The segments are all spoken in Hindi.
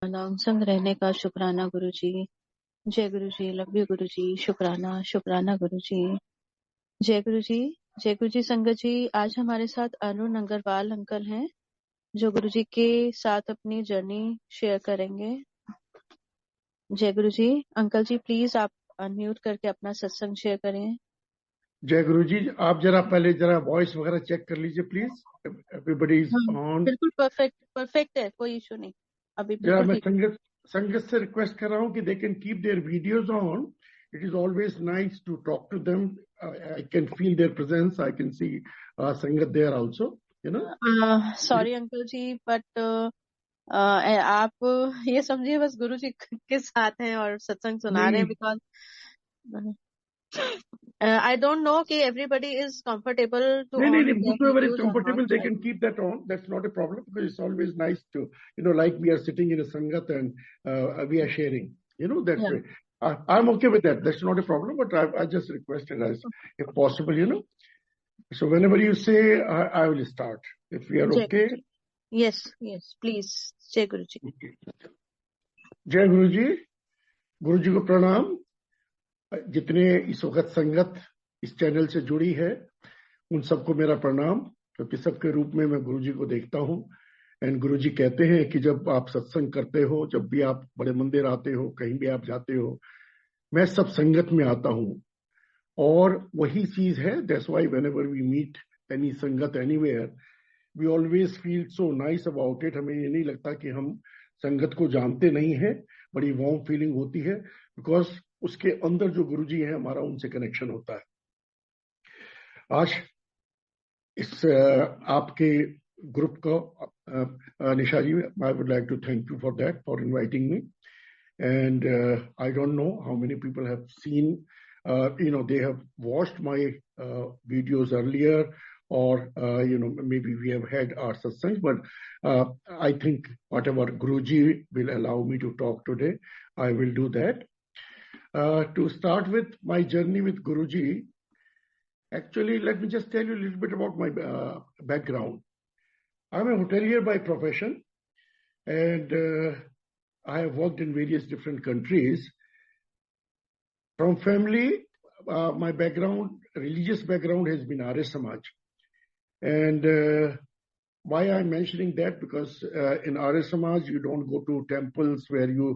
लॉन्ग संग रहने का शुक्राना गुरुजी। जय गुरुजी, लव यू गुरुजी। शुक्राना शुक्राना गुरुजी। जय गुरुजी। जय गुरुजी। संगत जी, आज हमारे साथ अरुण अग्रवाल अंकल हैं जो गुरुजी के साथ अपनी जर्नी शेयर करेंगे। जय गुरुजी। अंकल जी प्लीज आप अनम्यूट करके अपना सत्संग शेयर करें। जय गुरु जी। आप पहले जरा वॉइस वगैरह चेक कर लीजिए प्लीज। Everybody is on. बिल्कुल परफेक्ट है, कोई इशू नहीं। अभी जरा बिल्कुल मैं ठीक। संगत से रिक्वेस्ट कर रहा हूँ कि they can keep their videos on. It is always nice to talk to them. I can feel their presence. I can see sangat there also, you know. Sorry uncle ji, but आप ये समझिए बस गुरु जी के साथ हैं और सत्संग सुना रहे नहीं हैं, बिकॉज आई डोंट नो कि एवरीबडी इज कंफर्टेबल टू नहीं नहीं ऑन नहीं, देयर whosoever is वीडियोज और comfortable they not. can keep that on. That's not a problem because it's always nice to, you know, like we are sitting in a sangat and we are sharing, you know, that way. I'm okay with that. That's not a problem, but I just requested as if possible, you know. So whenever you say, I will start. If we are जय okay. Guru ji. Yes yes please. जय गुरु जी। Okay. जय गुरु जी। गुरु जी को प्रणाम। जितने इस वक्त संगत इस चैनल से जुड़ी है उन सबको मेरा प्रणाम, क्योंकि सबके रूप में मैं गुरुजी को देखता हूं। एंड गुरुजी कहते हैं कि जब आप सत्संग करते हो, जब भी आप बड़े मंदिर आते हो, कहीं भी आप जाते हो, मैं सब संगत में आता हूं। और वही चीज है, that's why whenever we meet any sangat anywhere we always feel so nice about it. हमें ये नहीं लगता कि हम संगत को जानते नहीं है, बड़ी वार्म फीलिंग होती है, बिकॉज उसके अंदर जो गुरुजी है हमारा उनसे कनेक्शन होता है। आज इस आपके ग्रुप को Nisha ji, I would like to thank you for that, for inviting me. And I don't know how many people have seen, you know, they have watched my videos earlier, or you know, maybe we have had our satsangs, but I think whatever Guruji will allow me to talk today, I will do that. To start with my journey with Guruji, actually, let me just tell you a little bit about my background. I'm a hotelier by profession, and I have worked in various different countries. From family, my background, religious background, has been Arya Samaj. And why I'm mentioning that, because in Arya Samaj, you don't go to temples where you...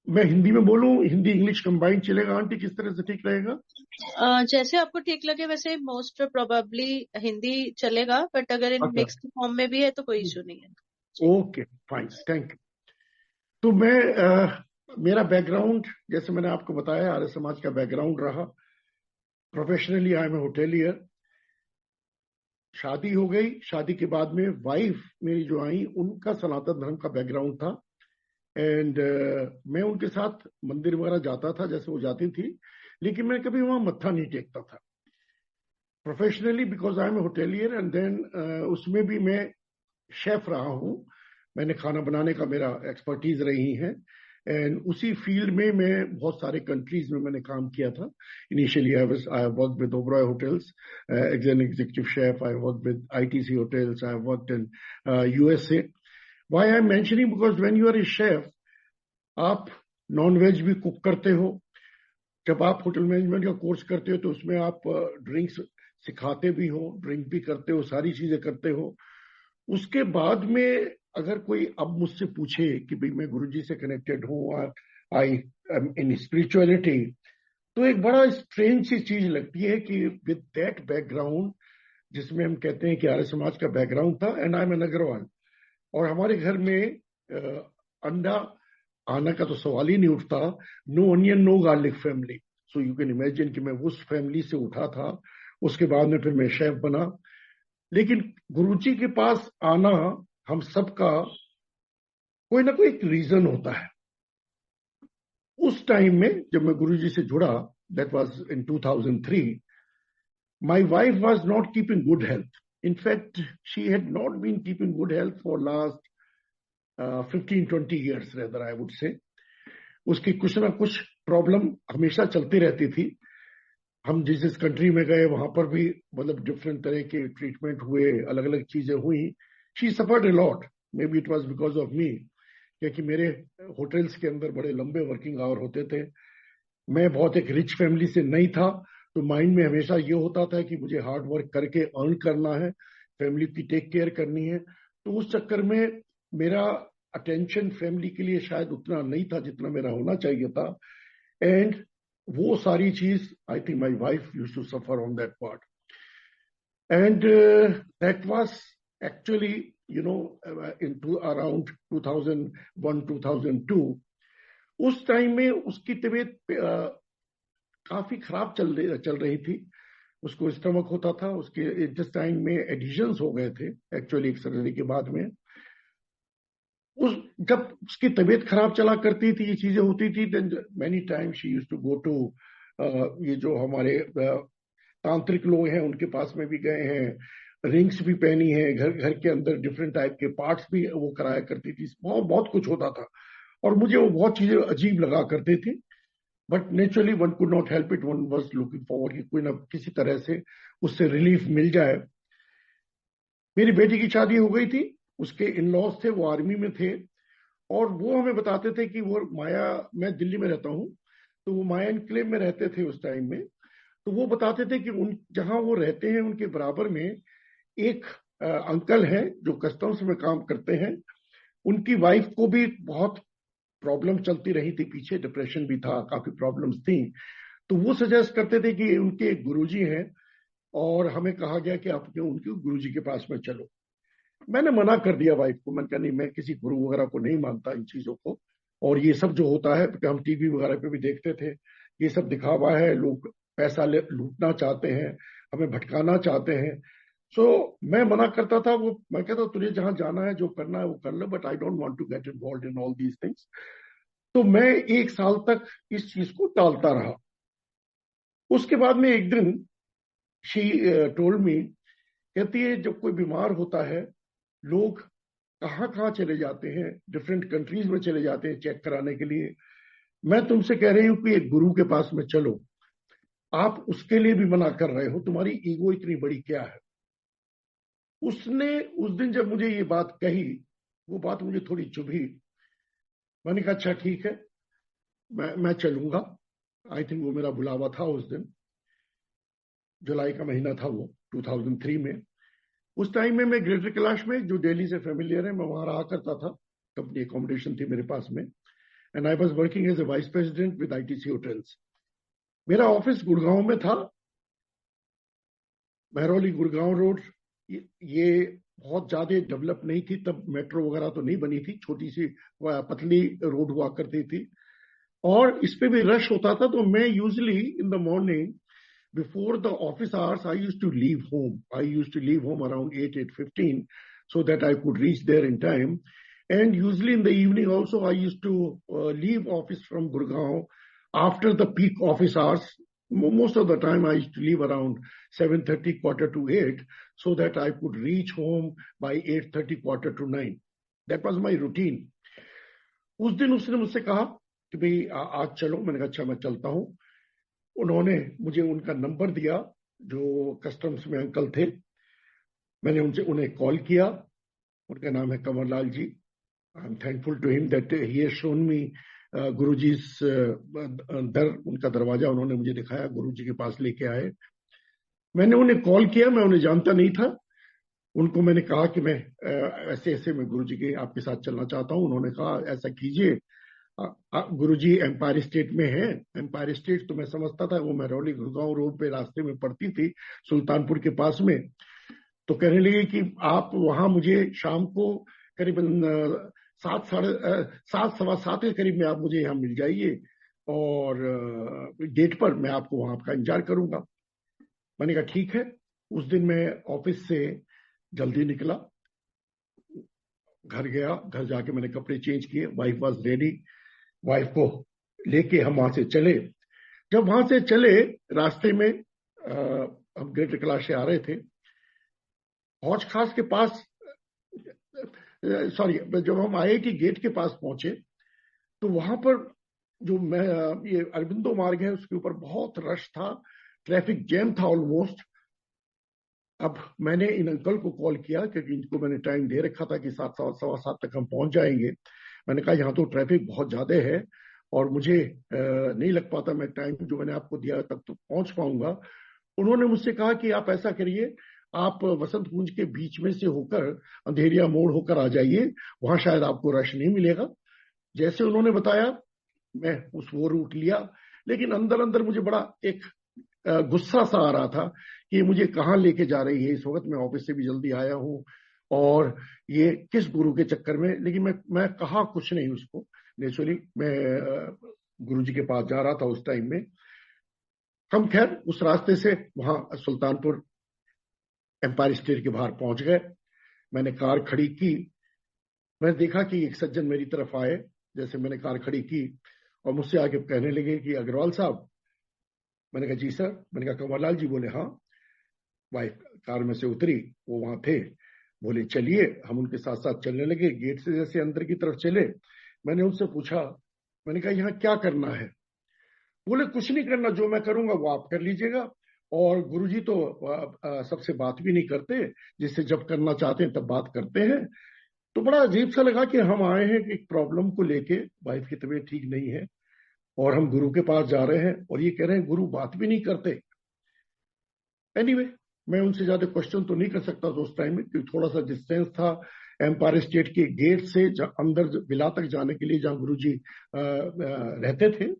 मैं हिंदी में बोलूं, हिंदी इंग्लिश कंबाइन चलेगा आंटी? किस तरह से ठीक रहेगा? जैसे आपको ठीक लगे वैसे। मोस्ट प्रोबेबली हिंदी चलेगा, बट अगर इन मिक्स्ड फॉर्म में भी है तो कोई इशू नहीं है। Okay fine, thank you. तो मैं मेरा बैकग्राउंड, जैसे मैंने आपको बताया, आर्य समाज का बैकग्राउंड रहा। Professionally I am hotelier. शादी हो गई, शादी के बाद में वाइफ मेरी जो आई, उनका सनातन धर्म का बैकग्राउंड था। एंड मैं उनके साथ मंदिर वगैरह जाता था जैसे वो जाती थी, लेकिन मैं कभी वहां मत्था नहीं टेकता था। Professionally because I am hotelier, and then उसमें भी मैं शेफ रहा हूं। मैंने खाना बनाने का मेरा एक्सपर्टीज रही है, एंड उसी फील्ड में मैं बहुत सारे कंट्रीज में मैंने काम किया था। Initially I work with Oberoi hotels as an executive chef. I work with ITC hotels. I work in USA. Why I am mentioning, because when you are a chef, आप नॉन वेज भी कुक करते हो। जब आप होटल मैनेजमेंट का कोर्स करते हो तो उसमें आप ड्रिंक्स सिखाते भी हो, ड्रिंक भी करते हो, सारी चीजें करते हो। उसके बाद में अगर कोई अब मुझसे पूछे कि भाई मैं गुरुजी से कनेक्टेड हूं, आई इन स्पिरिचुअलिटी, तो एक बड़ा स्ट्रेंज सी चीज लगती है कि विद दैट बैकग्राउंड, जिसमें हम कहते हैं कि आर्य समाज का बैकग्राउंड था, and I am an Agarwal, और हमारे घर में अंडा आना का तो सवाल ही नहीं उठता। No onion no garlic family. So you can imagine कि मैं उस फैमिली से उठा था। उसके बाद में फिर मैं शेफ बना। लेकिन गुरुजी के पास आना, हम सबका कोई ना कोई एक रीजन होता है। उस टाइम में जब मैं गुरुजी से जुड़ा, that was in 2003, my wife was not keeping good health. In fact she had not been keeping good health for last 15-20 years rather, I would say. उसकी कुछ ना कुछ प्रॉब्लम हमेशा चलती रहती थी। हम जिस कंट्री में गए वहां पर भी मतलब डिफरेंट तरह के ट्रीटमेंट हुए, अलग अलग चीजें हुई। She suffered a lot, may be it was because of me. क्योंकि मेरे होटल्स के अंदर बड़े लंबे वर्किंग आवर होते थे। मैं बहुत एक रिच फैमिली से नहीं था, तो माइंड में हमेशा ये होता था कि मुझे हार्ड वर्क करके अर्न करना है, फैमिली की टेक केयर करनी है। तो उस चक्कर में मेरा अटेंशन फैमिली के लिए शायद उतना नहीं था जितना मेरा होना चाहिए था। एंड वो सारी चीज, I think my wife used to suffer on that part, and that was actually in around 2001 2002। उस टाइम में उसकी तबीयत काफी खराब चल रही थी। उसको स्टमक होता था, उसके इंटेस्टाइन में एडिशंस हो गए थे एक्चुअली एक सर्जरी के बाद में। जब उसकी तबीयत खराब चला करती थी, ये चीजें होती थी, then many time she used to go to, ये जो हमारे तांत्रिक लोग हैं उनके पास में भी गए हैं, रिंग्स भी पहनी है, घर के अंदर डिफरेंट टाइप के पार्ट्स भी वो कराया करती थी, बहुत कुछ होता था। और मुझे वो बहुत चीजें अजीब लगा करती थी, but naturally one could not help it, one was looking forward कि कोई ना किसी तरह से उससे रिलीफ मिल जाए। मेरी बेटी की शादी हो गई थी, उसके इन लॉज थे, वो आर्मी में थे, और वो हमें बताते थे कि वो माया, मैं दिल्ली में रहता हूँ, तो वो माया एनक्लेव में रहते थे उस टाइम में। तो वो बताते थे कि उन जहां वो रहते हैं उनके बराबर में एक अंकल हैं जो कस्टम्स में काम करते हैं। उनकी वाइफ को भी बहुत प्रॉब्लम चलती रही थी पीछे, डिप्रेशन भी था, काफी प्रॉब्लम्स थी। तो वो सजेस्ट करते थे कि उनके एक गुरुजी हैं, और हमें कहा गया कि आप उनके गुरुजी के पास में चलो। मैंने मना कर दिया वाइफ को, मैंने कहा नहीं, मैं किसी गुरु वगैरह को नहीं मानता, इन चीजों को। और ये सब जो होता है, हम टीवी वगैरह पे भी देखते थे, ये सब दिखावा है, लोग पैसा लूटना चाहते हैं, हमें भटकाना चाहते हैं। सो मैं मना करता था। वो मैं कहता तुझे जहां जाना है, जो करना है वो कर लो, but I don't want to get involve in all these things. तो मैं 1 साल तक इस चीज को टालता रहा। उसके बाद में एक दिन शी टोल्ड मी, कहती है जब कोई बीमार होता है, लोग कहाँ कहाँ चले जाते हैं, डिफरेंट कंट्रीज में चले जाते हैं चेक कराने के लिए। मैं तुमसे कह रही हूं कि एक गुरु के पास में चलो, आप उसके लिए भी मना कर रहे हो, तुम्हारी ईगो इतनी बड़ी क्या है। उसने उस दिन जब मुझे ये बात कही, वो बात मुझे थोड़ी चुभी। मैंने कहा अच्छा ठीक है, मैं चलूंगा। आई थिंक वो मेरा बुलावा था उस दिन, जुलाई का महीना था वो, 2003 में। उस टाइम में मैं ग्रेटर कैलाश में, जो दिल्ली से फेमिलियर है, मैं वहां रहा करता था, कंपनी अकोमोडेशन थी मेरे पास में, and I was working as a vice president with ITC hotels. मेरा ऑफिस गुड़गांव में था, महरौली गुड़गांव रोड। ये बहुत ज्यादा डेवलप नहीं थी तब, मेट्रो वगैरह तो नहीं बनी थी, छोटी सी पतली रोड हुआ करती थी, और इस पे भी रश होता था। तो मैं usually in the morning before the office hours, I used to leave home. I used to leave home around 8:15, so that I could reach there in time. And usually in the evening also, I used to leave office from Gurgaon after the peak office hours. Most of the time, I used to leave around 7:30, 7:45, so that I could reach home by 8:30, 8:45. That was my routine. उस दिन उसने मुझसे कहा कि भाई आज चलो। मैंने कहा अच्छा मैं चलता हूँ। उन्होंने मुझे उनका नंबर दिया, जो कस्टम्स में अंकल थे। मैंने उन्हें कॉल किया। उनका नाम है Kanwar Lal ji. I am thankful to him that he has shown me Guruji उनका दरवाजा उन्होंने मुझे दिखाया, गुरुजी के पास लेके आए। मैंने उन्हें कॉल किया, मैं उन्हें जानता नहीं था। उनको मैंने कहा कि मैं ऐसे ऐसे मैं गुरुजी के आपके साथ चलना चाहता हूं। उन्होंने कहा ऐसा कीजिए, गुरुजी एम्पायर स्टेट में है। एम्पायर स्टेट तो मैं समझता था वो महरौली गुड़गांव रोड पे रास्ते में पड़ती थी, सुल्तानपुर के पास में। तो कहने लगे कि आप वहां मुझे शाम को करीबन 7, 7:15 के करीब में आप मुझे यहाँ मिल जाइए, और गेट पर मैं आपको वहां आपका इंतजार करूंगा। मैंने कहा ठीक है। उस दिन मैं ऑफिस से जल्दी निकला, घर गया। घर जाके मैंने कपड़े चेंज किए, वाइफ वॉज रेडी। वाइफ को लेके हम वहां से चले। जब वहां से चले, रास्ते में हम ग्रेटर कैलाश से आ रहे थे, हौज खास के पास, सॉरी, जब हम आईआईटी गेट के पास पहुंचे, तो वहां पर जो मैं ये अरबिंदो मार्ग है उसके ऊपर बहुत रश था, ट्रैफिक जैम था ऑलमोस्ट। अब मैंने इन अंकल को कॉल किया, क्योंकि इनको मैंने टाइम दे रखा था कि 7, 7:15 तक हम पहुंच जाएंगे। मैंने कहा यहाँ तो ट्रैफिक बहुत ज्यादा है और मुझे नहीं लग पाता, मैं टाइम जो मैंने आपको दिया तब तो पहुंच पाऊंगा। उन्होंने मुझसे कहा कि आप ऐसा करिए, आप वसंत कुंज के बीच में से होकर अंधेरिया मोड़ होकर आ जाइए, वहां शायद आपको रश नहीं मिलेगा। जैसे उन्होंने बताया मैं उस वो रूट लिया, लेकिन अंदर अंदर मुझे बड़ा एक गुस्सा सा आ रहा था कि मुझे कहाँ लेके जा रही है। इस वक्त मैं ऑफिस से भी जल्दी आया हूँ और ये किस गुरु के चक्कर में। लेकिन मैं कहा कुछ नहीं उसको। नेचुरली मैं गुरु जी के पास जा रहा था उस टाइम में। हम खैर उस रास्ते से वहां सुल्तानपुर एम्पायर स्टेट के बाहर पहुंच गए। मैंने कार खड़ी की, मैंने देखा कि एक सज्जन मेरी तरफ आए। जैसे मैंने कार खड़ी की और मुझसे आके कहने लगे कि अग्रवाल साहब। मैंने कहा जी सर। मैंने कहा कंवर लाल जी? बोले हाँ। वाइफ कार में से उतरी, वो वहां थे। बोले चलिए। हम उनके साथ साथ चलने लगे। गेट से जैसे अंदर की तरफ चले, मैंने उनसे पूछा, मैंने कहा यहाँ क्या करना है? बोले कुछ नहीं करना, जो मैं करूंगा वो आप कर लीजिएगा। और गुरुजी तो सबसे बात भी नहीं करते, जिससे जब करना चाहते हैं तब बात करते हैं। तो बड़ा अजीब सा लगा कि हम आए हैं एक प्रॉब्लम को लेके, वाइफ की तबीयत ठीक नहीं है और हम गुरु के पास जा रहे हैं और ये कह रहे हैं गुरु बात भी नहीं करते। एनीवे, मैं उनसे ज्यादा क्वेश्चन तो नहीं कर सकता था उस टाइम में, क्योंकि थोड़ा सा डिस्टेंस था एम्पायर स्टेट के गेट से अंदर विला तक जाने के लिए, जहां गुरुजी रहते थे।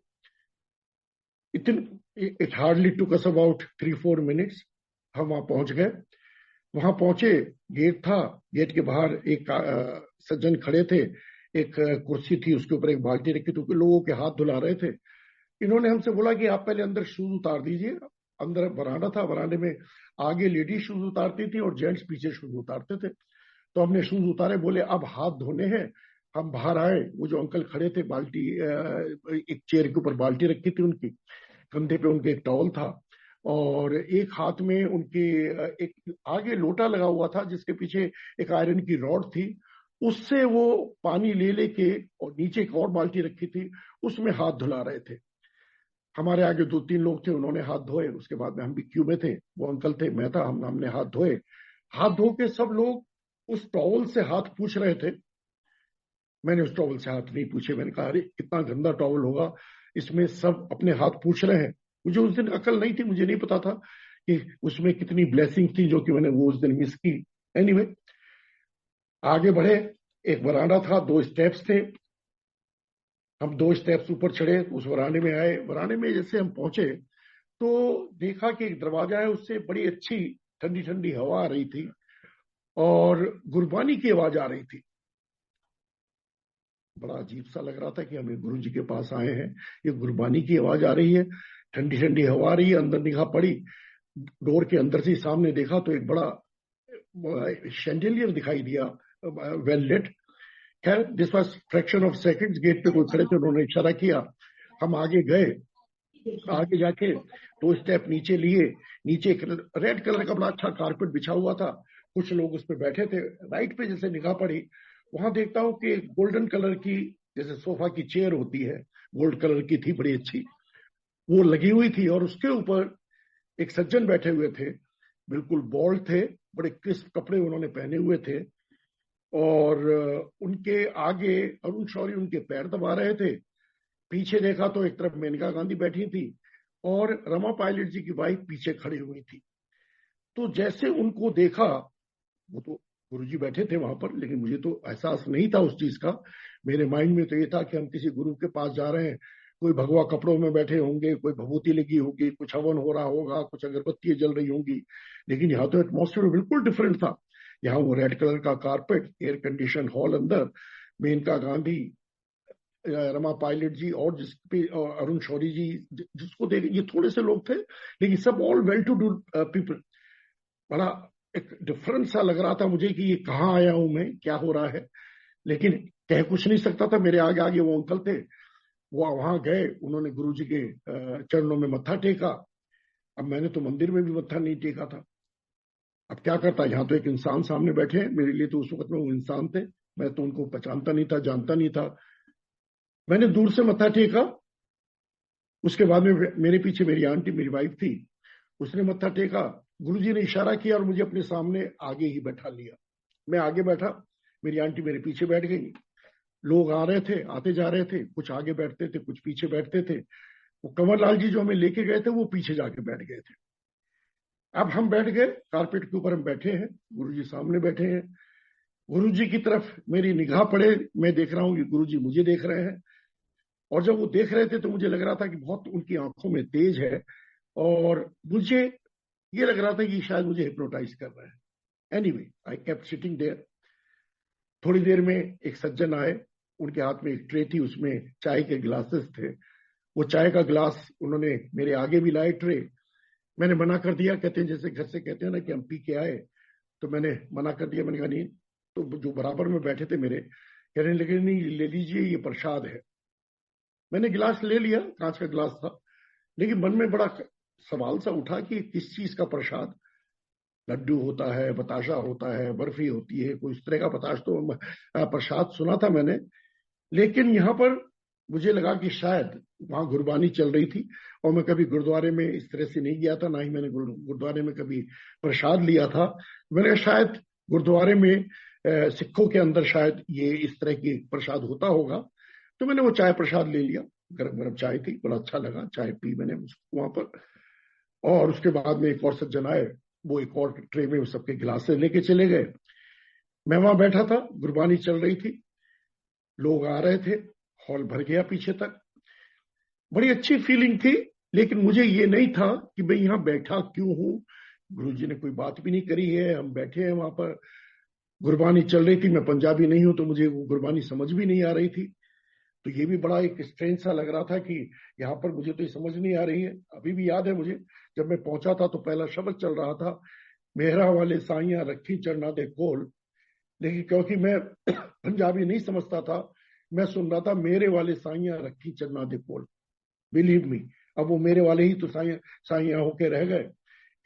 It hardly took us about 3-4 minutes. हम वहां पहुंच गए। वहां पहुंचे, गेट था, गेट के बाहर एक सज्जन खड़े थे। एक कुर्सी थी, उसके ऊपर एक बाल्टी रखी थी, लोगों के हाथ धुला रहे थे। इन्होंने हमसे बोला कि आप पहले अंदर शूज उतार दीजिए। अंदर बरांडा था, बरांडे में आगे लेडीज शूज उतारती थी और जेंट्स पीछे शूज उतारते थे। तो हमने शूज उतारे, बोले अब हाथ धोने हैं। हम बाहर आए, वो जो अंकल खड़े थे, बाल्टी एक चेयर के ऊपर बाल्टी रखी थी उनकी, कंधे पे उनके एक टॉवल था और एक हाथ में उनके एक आगे लोटा लगा हुआ था, जिसके पीछे एक आयरन की रॉड थी। उससे वो पानी ले लेके, और नीचे एक और बाल्टी रखी थी, उसमें हाथ धुला रहे थे। हमारे आगे 2-3 लोग थे, उन्होंने हाथ धोए। उसके बाद में हम भी क्यू में थे, वो अंकल थे, मैं था, हमने हाथ धोए। हाथ धो के सब लोग उस टॉवल से हाथ पूछ रहे थे। मैंने उस टॉवल से हाथ नहीं पूछे। मैंने कहा अरे कितना गंदा टॉवल होगा, इसमें सब अपने हाथ पूछ रहे हैं। मुझे उस दिन अकल नहीं थी, मुझे नहीं पता था कि उसमें कितनी ब्लेसिंग थी, जो कि मैंने वो उस दिन मिस की। एनीवे, आगे बढ़े। एक वरांडा था, 2 स्टेप्स थे। हम 2 स्टेप्स ऊपर चढ़े, उस वरांडे में आए। वरांडे में जैसे हम पहुंचे तो देखा कि एक दरवाजा है, उससे बड़ी अच्छी ठंडी ठंडी हवा आ रही थी और गुरबानी की आवाज आ रही थी। बड़ा अजीब सा लग रहा था कि हम गुरु जी के पास आए हैं, ये गुरबानी की आवाज आ रही है, ठंडी ठंडी हवा आ रही है। अंदर निगाह पड़ी, डोर के अंदर से सामने देखा तो एक बड़ा शैंडिलियर दिखाई दिया, वेल लिट। खैर this was fraction of seconds. Gate पे कोई खड़े थे, उन्होंने इशारा किया, हम आगे गए। आगे जाके 2 स्टेप नीचे लिए। नीचे एक रेड कलर का बड़ा अच्छा कारपेट बिछा हुआ था, कुछ लोग उस पर बैठे थे। राइट पे जैसे निगाह पड़ी, वहां देखता हूं कि गोल्डन कलर की, जैसे सोफा की चेयर होती है, गोल्ड कलर की थी, बड़ी अच्छी, वो लगी हुई थी। और उसके ऊपर एक सज्जन बैठे हुए थे, बिल्कुल बॉल्ड थे, बड़े क्रिस्प कपड़े उन्होंने पहने हुए थे। और उनके आगे अरुण शौरी उनके पैर दबा रहे थे। पीछे देखा तो एक तरफ मेनका गांधी बैठी थी और रमा पायलट जी की वाइफ पीछे खड़ी हुई थी। तो जैसे उनको देखा, वो तो गुरुजी बैठे थे वहां पर, लेकिन मुझे तो एहसास नहीं था उस चीज का। मेरे माइंड में तो ये था कि हम किसी गुरु के पास जा रहे हैं, कोई भगवा कपड़ों में बैठे होंगे, कोई भभूति लगी होगी, कुछ हवन हो रहा होगा, कुछ अगरबत्तियां जल रही होंगी। लेकिन यहाँ तो एटमॉस्फेयर बिल्कुल डिफरेंट था। यहाँ वो रेड कलर का कारपेट, एयर कंडीशन हॉल अंदर, मेनका गांधी, रमा पायलट जी और जिसपे अरुण शौरी जी, जिसको देख, ये थोड़े से लोग थे लेकिन सब all well to do people. बड़ा एक डिफरेंस सा लग रहा था मुझे कि ये कहाँ आया हूं मैं, क्या हो रहा है। लेकिन कह कुछ नहीं सकता था। मेरे आगे आगे वो अंकल थे, वो वहां गए, उन्होंने गुरु जी के चरणों में मत्था टेका। अब मैंने तो मंदिर में भी मत्था नहीं टेका था। अब क्या करता, यहाँ तो एक इंसान सामने बैठे हैं, मेरे लिए तो उस वक्त में वो इंसान थे, मैं तो उनको पहचानता नहीं था, जानता नहीं था। मैंने दूर से मत्था टेका। उसके बाद में मेरे पीछे मेरी आंटी, मेरी वाइफ थी, उसने मत्था टेका। गुरुजी ने इशारा किया और मुझे अपने सामने आगे ही बैठा लिया। मैं आगे बैठा, मेरी आंटी मेरे पीछे बैठ गई। लोग आ रहे थे, आते जा रहे थे, कुछ आगे बैठते थे, कुछ पीछे बैठते थे। वो कंवर लाल जी जो हमें लेके गए थे वो पीछे जाके बैठ गए थे। अब हम बैठ गए, कारपेट के ऊपर हम बैठे हैं, गुरुजी सामने बैठे हैं। गुरुजी की तरफ मेरी निगाह पड़े, मैं देख रहा हूं कि गुरुजी मुझे देख रहे हैं। और जब वो देख रहे थे तो मुझे लग रहा था कि बहुत उनकी आंखों में तेज है, और मुझे ये लग रहा था कि शायद मुझे हिप्नोटाइज कर रहे हैं। Anyway, I kept sitting there. थोड़ी देर में एक सज्जन आए, उनके हाथ में एक ट्रे थी, उसमें चाय के ग्लासेस थे। वो चाय का ग्लास उन्होंने मेरे आगे भी लाए ट्रे। मैंने मना कर दिया, कहते हैं जैसे घर से कहते हैं ना कि हम पी के आए, तो मैंने मना कर दिया। मैंने कहा नहीं। तो जो बराबर में बैठे थे मेरे कहने लगे नहीं ले लीजिए, ये प्रसाद है। मैंने गिलास ले लिया, कांच का गिलास था, लेकिन मन में बड़ा सवाल सा उठा कि किस चीज का प्रसाद। लड्डू होता है, बताशा होता है, बर्फी होती है, कोई इस तरह का बताश तो प्रसाद सुना था मैंने। लेकिन यहाँ पर मुझे लगा कि शायद वहां गुरबानी चल रही थी, और मैं कभी गुरुद्वारे में इस तरह से नहीं गया था, ना ही मैंने गुरुद्वारे में कभी प्रसाद लिया था। मैंने कहा शायद गुरुद्वारे में सिखों के अंदर शायद ये इस तरह की प्रसाद होता होगा। तो मैंने वो चाय प्रसाद ले लिया, गरम गरम चाय थी, बड़ा अच्छा लगा, चाय पी मैंने वहां पर। और उसके बाद में एक और सज्जन आए, वो एक और ट्रे में सबके गिलासेस लेके चले गए। मैं वहां बैठा था, गुरबानी चल रही थी, लोग आ रहे थे, हॉल भर गया पीछे तक, बड़ी अच्छी फीलिंग थी। लेकिन मुझे ये नहीं था कि मैं यहाँ बैठा क्यों हूँ। गुरुजी ने कोई बात भी नहीं करी है, हम बैठे हैं वहां पर, गुरबानी चल रही थी। मैं पंजाबी नहीं हूं तो मुझे वो गुरबानी समझ भी नहीं आ रही थी। तो ये भी बड़ा एक स्ट्रेंज सा लग रहा था कि यहाँ पर मुझे तो ये समझ नहीं आ रही है। अभी भी याद है मुझे, जब मैं पहुंचा था तो पहला शब्द चल रहा था, मेहरा वाले साइयां रखी चढ़ना दे कोल। लेकिन क्योंकि मैं पंजाबी नहीं समझता था, मैं सुन रहा था मेरे वाले साइयां रखी चढ़ना दे कोल। बिलीव मी, अब वो मेरे वाले ही तो साइयां साइयां होके रह गए।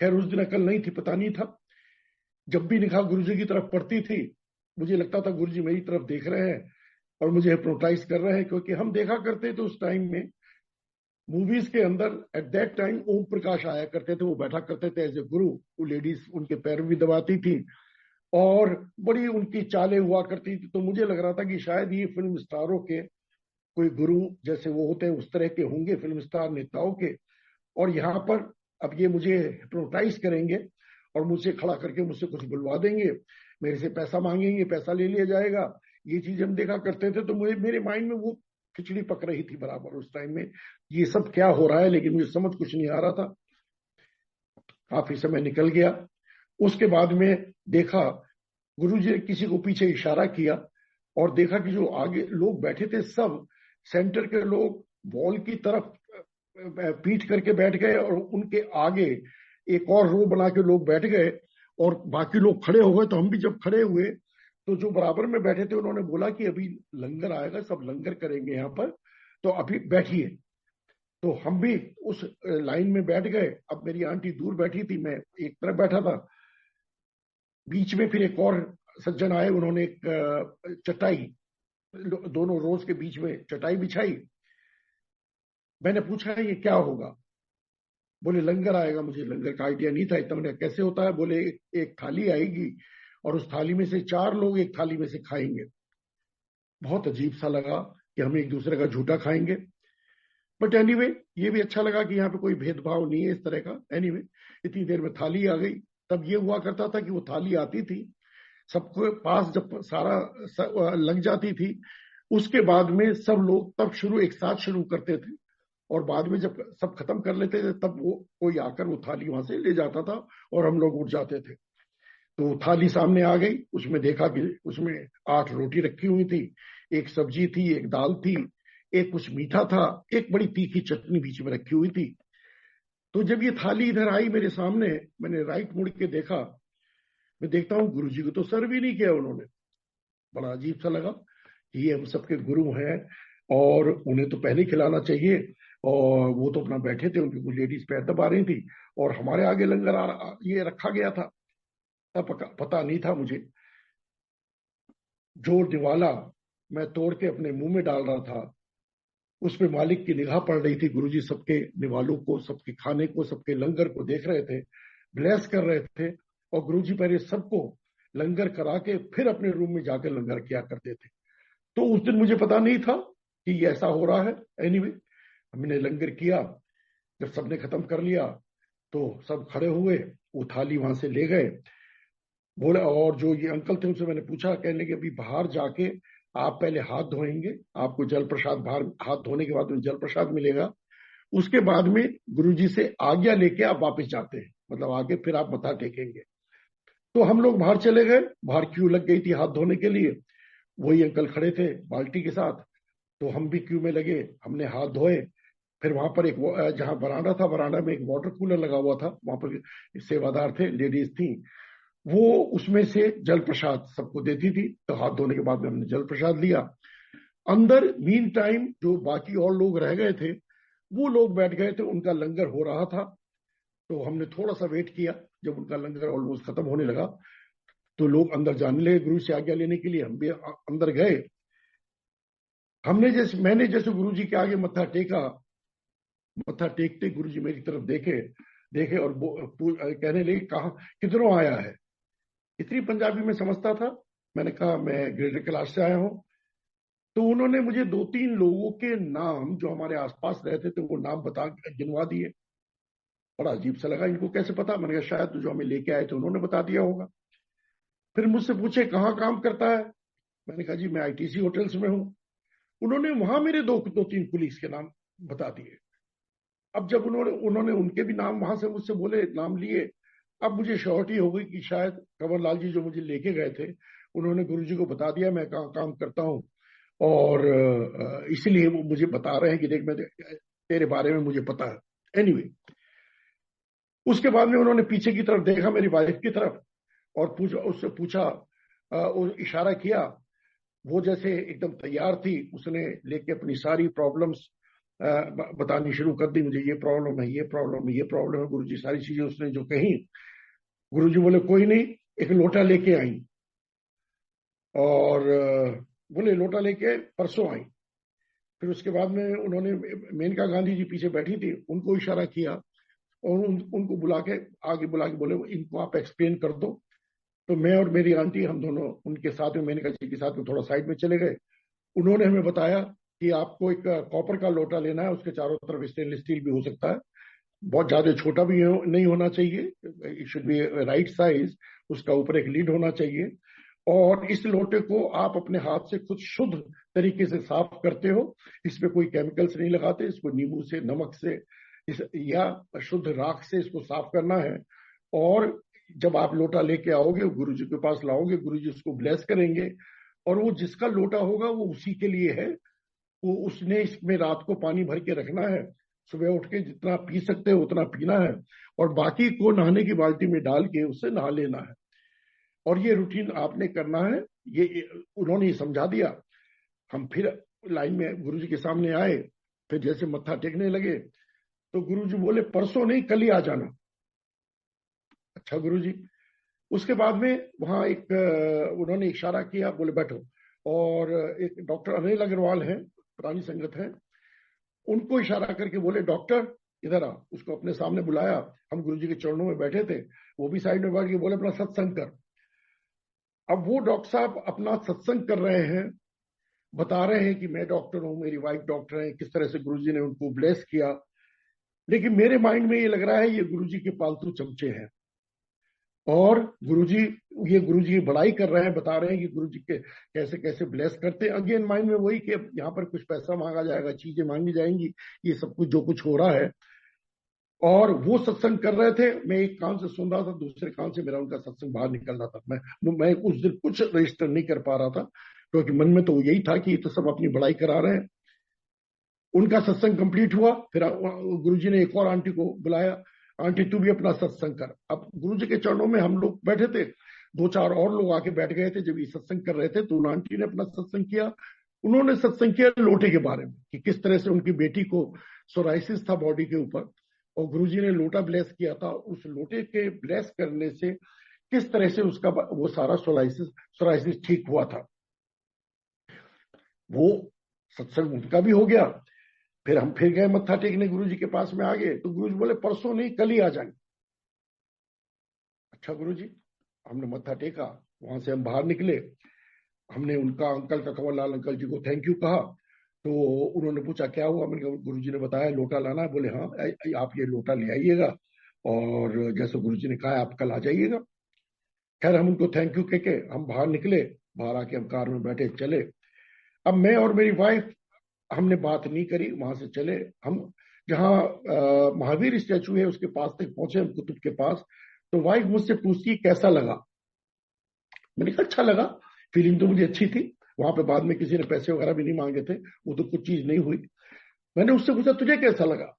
खैर उस दिन अकल नहीं थी, पता नहीं था। जब भी निगाह गुरुजी की तरफ पड़ती थी, मुझे लगता था गुरुजी मेरी तरफ देख रहे हैं और मुझे हिप्नोटाइज कर रहे हैं। क्योंकि हम देखा करते थे उस टाइम में, मूवीज के अंदर at that time Om Prakash आया करते थे, वो बैठा करते थे एज ए गुरु। वो लेडीज उनके पैर भी दबाती थी और बड़ी उनकी चालें हुआ करती थी। तो मुझे लग रहा था कि शायद ये फिल्म स्टारों के कोई गुरु जैसे वो होते हैं उस तरह के होंगे, फिल्म स्टार नेताओं के। और यहाँ पर अब ये मुझे हिप्नोटाइज करेंगे और मुझसे खड़ा करके मुझसे कुछ बुलवा देंगे, मेरे से पैसा मांगेंगे, पैसा ले लिया जाएगा। ये चीज हम देखा करते थे, तो मुझे मेरे माइंड में वो खिचड़ी पक रही थी बराबर उस टाइम में, ये सब क्या हो रहा है। लेकिन मुझे समझ कुछ नहीं आ रहा था। काफी समय निकल गया। उसके बाद में देखा गुरुजी ने किसी को पीछे इशारा किया, और देखा कि जो आगे लोग बैठे थे सब सेंटर के लोग वॉल की तरफ पीठ करके बैठ गए, और उनके आगे एक और रो बना के लोग बैठ गए, और बाकी लोग खड़े हो गए। तो हम भी जब खड़े हुए तो जो बराबर में बैठे थे उन्होंने बोला कि अभी लंगर आएगा, सब लंगर करेंगे यहाँ पर, तो अभी बैठिए। तो हम भी उस लाइन में बैठ गए। अब मेरी आंटी दूर बैठी थी, मैं एक तरफ बैठा था। बीच में फिर एक और सज्जन आए, उन्होंने एक चटाई, दोनों रोज के बीच में चटाई बिछाई। मैंने पूछा ये क्या होगा? बोले लंगर आएगा। मुझे लंगर का आइडिया नहीं था इतना। मैंने कैसे होता है? बोले एक थाली आएगी और उस थाली में से 4 लोग एक थाली में से खाएंगे। बहुत अजीब सा लगा कि हम एक दूसरे का झूठा खाएंगे, बट एनीवे ये भी अच्छा लगा कि यहाँ पे कोई भेदभाव नहीं है इस तरह का। एनीवे इतनी देर में थाली आ गई। तब ये हुआ करता था कि वो थाली आती थी, सबको पास जब सारा लग जाती थी, उसके बाद में सब लोग तब शुरू एक साथ शुरू करते थे, और बाद में जब सब खत्म कर लेते थे तब वो कोई आकर वो थाली वहां से ले जाता था और हम लोग उठ जाते थे। तो थाली सामने आ गई, उसमें देखा कि उसमें 8 रोटी रखी हुई थी, एक सब्जी थी, एक दाल थी, एक कुछ मीठा था, एक बड़ी तीखी चटनी बीच में रखी हुई थी। तो जब ये थाली इधर आई मेरे सामने, मैंने राइट मुड़ के देखा, मैं देखता हूँ गुरुजी को तो सर्व ही नहीं किया उन्होंने। बड़ा अजीब सा लगा कि ये हम सबके गुरु हैं और उन्हें तो पहले खिलाना चाहिए, और वो तो अपना बैठे थे, उनकी कुछ लेडीज पैर दबा रही थी और हमारे आगे लंगर ये रखा गया था। तब पता नहीं था मुझे। जोर दिवाला मैं तोड़ के अपने मुंह में डाल रहा था, उस पे मालिक की निगाह पड़ रही थी। गुरुजी सबके निवालों को, सबके खाने को, सबके लंगर को देख रहे थे, ब्लेस कर रहे थे। और गुरुजी पहले सबको लंगर करा के फिर अपने रूम में जाकर लंगर किया करते थे। तो उस दिन मुझे पता नहीं था कि ये ऐसा हो रहा है। एनीवे, हमने लंगर किया। जब सबने खत्म कर लिया तो सब खड़े हुए, वो थाली वहां से ले गए। बोले, और जो ये अंकल थे उनसे मैंने पूछा, कहने के अभी बाहर जाके आप पहले हाथ धोएंगे, आपको जल प्रसाद बाहर हाथ धोने के बाद में जल प्रसाद मिलेगा, उसके बाद में गुरुजी से आज्ञा लेके आप वापस जाते हैं, मतलब आगे फिर आप मत्था टेकेंगे। तो हम लोग बाहर चले गए, बाहर क्यू लग गई थी हाथ धोने के लिए। वही अंकल खड़े थे बाल्टी के साथ, तो हम भी क्यू में लगे, हमने हाथ धोए। फिर वहां पर एक जहां बरांडा था, बरांडा में एक वाटर कूलर लगा हुआ था, वहां पर सेवादार थे, लेडीज थी, वो उसमें से जल प्रसाद सबको देती थी। तो हाथ धोने के बाद में हमने जल प्रसाद लिया। अंदर मीन टाइम जो बाकी और लोग रह गए थे, वो लोग बैठ गए थे, उनका लंगर हो रहा था। तो हमने थोड़ा सा वेट किया। जब उनका लंगर ऑलमोस्ट खत्म होने लगा तो लोग अंदर जाने लगे गुरु से आज्ञा लेने के लिए। हम भी अंदर गए। मैंने जैसे गुरु जी के आगे मत्था टेका, मत्था टेकते गुरु जी मेरी तरफ देखे देखे और कहने लगे, कहाँ किधरों आया है। इतनी पंजाबी में समझता था। मैंने कहा, मैं ग्रेटर कैलाश से आया हूं। तो उन्होंने मुझे 2-3 लोगों के नाम जो हमारे आसपास रहते थे वो नाम बता गिनवा दिए। बड़ा अजीब सा लगा, इनको कैसे पता। मैंने कहा शायद जो हमें लेके आए थे उन्होंने बता दिया होगा। फिर मुझसे पूछे कहाँ काम करता है। मैंने कहा जी मैं आईटीसी होटल्स में हूं। उन्होंने वहां मेरे दो तीन पुलिस के नाम बता दिए। अब जब उन्होंने उनके भी नाम वहां से मुझसे बोले, नाम लिए, अब मुझे श्योरिटी हो गई कि शायद कंवरलाल जी जो मुझे लेके गए थे उन्होंने गुरुजी को बता दिया मैं कहाँ काम करता हूँ, और इसलिए वो मुझे बता रहे हैं कि देख मैं तेरे बारे में मुझे पता है। एनीवे, उसके बाद में उन्होंने पीछे की तरफ देखा, मेरी वाइफ की तरफ, और उससे पूछा, इशारा किया। वो जैसे एकदम तैयार थी, उसने लेके अपनी सारी प्रॉब्लम्स बतानी शुरू कर दी। मुझे ये प्रॉब्लम है, ये प्रॉब्लम है, ये प्रॉब्लम है गुरुजी, सारी चीजें उसने जो कही। गुरुजी बोले कोई नहीं, एक लोटा लेके आई, और बोले लोटा लेके परसों आई। फिर उसके बाद में उन्होंने, मेनका गांधी जी पीछे बैठी थी, उनको इशारा किया और उनको आगे बुला के बोले इनको आप एक्सप्लेन कर दो। तो मैं और मेरी आंटी, हम दोनों उनके साथ में, मेनका जी के साथ में थोड़ा साइड में चले गए। उन्होंने हमें बताया कि आपको एक कॉपर का लोटा लेना है, उसके चारों तरफ स्टेनलेस स्टील भी हो सकता है, बहुत ज्यादा छोटा भी नहीं होना चाहिए, it should be right size, उसका ऊपर एक लीड होना चाहिए, और इस लोटे को आप अपने हाथ से खुद शुद्ध तरीके से साफ करते हो, इसमें कोई केमिकल्स नहीं लगाते, इसको नींबू से, नमक से या शुद्ध राख से इसको साफ करना है। और जब आप लोटा लेके आओगे, गुरु जी के पास लाओगे, गुरु जी उसको ब्लेस करेंगे, और वो जिसका लोटा होगा वो उसी के लिए है। वो उसने इसमें रात को पानी भर के रखना है, सुबह उठ के जितना पी सकते हो उतना पीना है, और बाकी को नहाने की बाल्टी में डाल के उससे नहा लेना है, और ये रूटीन आपने करना है। ये उन्होंने समझा दिया। हम फिर लाइन में गुरुजी के सामने आए, फिर जैसे मत्था टेकने लगे तो गुरुजी बोले परसों नहीं, कल ही आ जाना। अच्छा गुरुजी। उसके बाद में वहां एक उन्होंने इशारा किया, बोले बैठो, और एक डॉक्टर अनिल अग्रवाल हैं, पुरानी संगत है, उनको इशारा करके बोले डॉक्टर इधर आ। उसको अपने सामने बुलाया, हम गुरुजी के चरणों में बैठे थे, वो भी साइड में बैठ के बोले अपना सत्संग कर। अब वो डॉक्टर साहब अपना सत्संग कर रहे हैं, बता रहे हैं कि मैं डॉक्टर हूं, मेरी वाइफ डॉक्टर है, किस तरह से गुरुजी ने उनको ब्लेस किया। लेकिन मेरे माइंड में ये लग रहा है ये गुरुजी के पालतू चमचे हैं, और गुरुजी की बड़ाई कर रहे हैं, बता रहे हैं कि गुरुजी के कैसे कैसे ब्लेस करते हैं। अगेन माइंड में वही कि यहाँ पर कुछ पैसा मांगा जाएगा, चीजें मांगी जाएंगी, ये सब कुछ जो कुछ हो रहा है। और वो सत्संग कर रहे थे, मैं एक कान से सुन रहा था, दूसरे कान से मेरा उनका सत्संग बाहर निकल रहा था। मैं उस दिन कुछ रजिस्टर नहीं कर पा रहा था, क्योंकि मन में तो यही था कि ये तो सब अपनी बड़ाई करा रहे हैं। उनका सत्संग कंप्लीट हुआ, फिर गुरुजी ने एक और आंटी को बुलाया, आंटी तू भी अपना सत्संग कर। अब गुरुजी के चरणों में हम लोग बैठे थे, 2-4 और लोग आके बैठ गए थे। जब ये सत्संग कर रहे थे तो उन आंटी ने अपना सत्संग किया। उन्होंने सत्संग किया लोटे के बारे में, कि किस तरह से उनकी बेटी को सोराइसिस था बॉडी के ऊपर, और गुरुजी ने लोटा ब्लेस किया था। उस लोटे के ब्लेस करने से किस तरह से उसका वो सारा सोराइसिस ठीक हुआ था। वो सत्संग उनका भी हो गया। फिर हम फिर गए मत्था टेकने गुरुजी के पास में आ गए, तो गुरुजी बोले परसों नहीं, कल ही आ जाएंगे। अच्छा गुरुजी। हमने मत्था टेका, वहां से हम बाहर निकले, हमने उनका अंकल का कंवरलाल अंकल जी को थैंक यू कहा। तो उन्होंने पूछा क्या हुआ, मैंने कहा गुरुजी ने बताया लोटा लाना है। बोले हाँ आप ये लोटा ले आइएगा, और जैसे गुरुजी ने कहा आप कल आ जाइएगा। खैर हम उनको थैंक यू कह के हम बाहर निकले। बाहर आके हम कार में बैठे चले। अब मैं और मेरी वाइफ हमने बात नहीं करी, वहां से चले हम जहाँ महावीर स्टैचू है उसके पास तक पहुंचे हम, कुतुब के पास। तो वाइफ मुझसे पूछती कैसा लगा। मैंने कहा अच्छा लगा, फीलिंग तो मुझे अच्छी थी। वहां पे बाद में किसी ने पैसे वगैरह भी नहीं मांगे थे, वो तो कुछ चीज नहीं हुई। मैंने उससे पूछा तुझे कैसा लगा।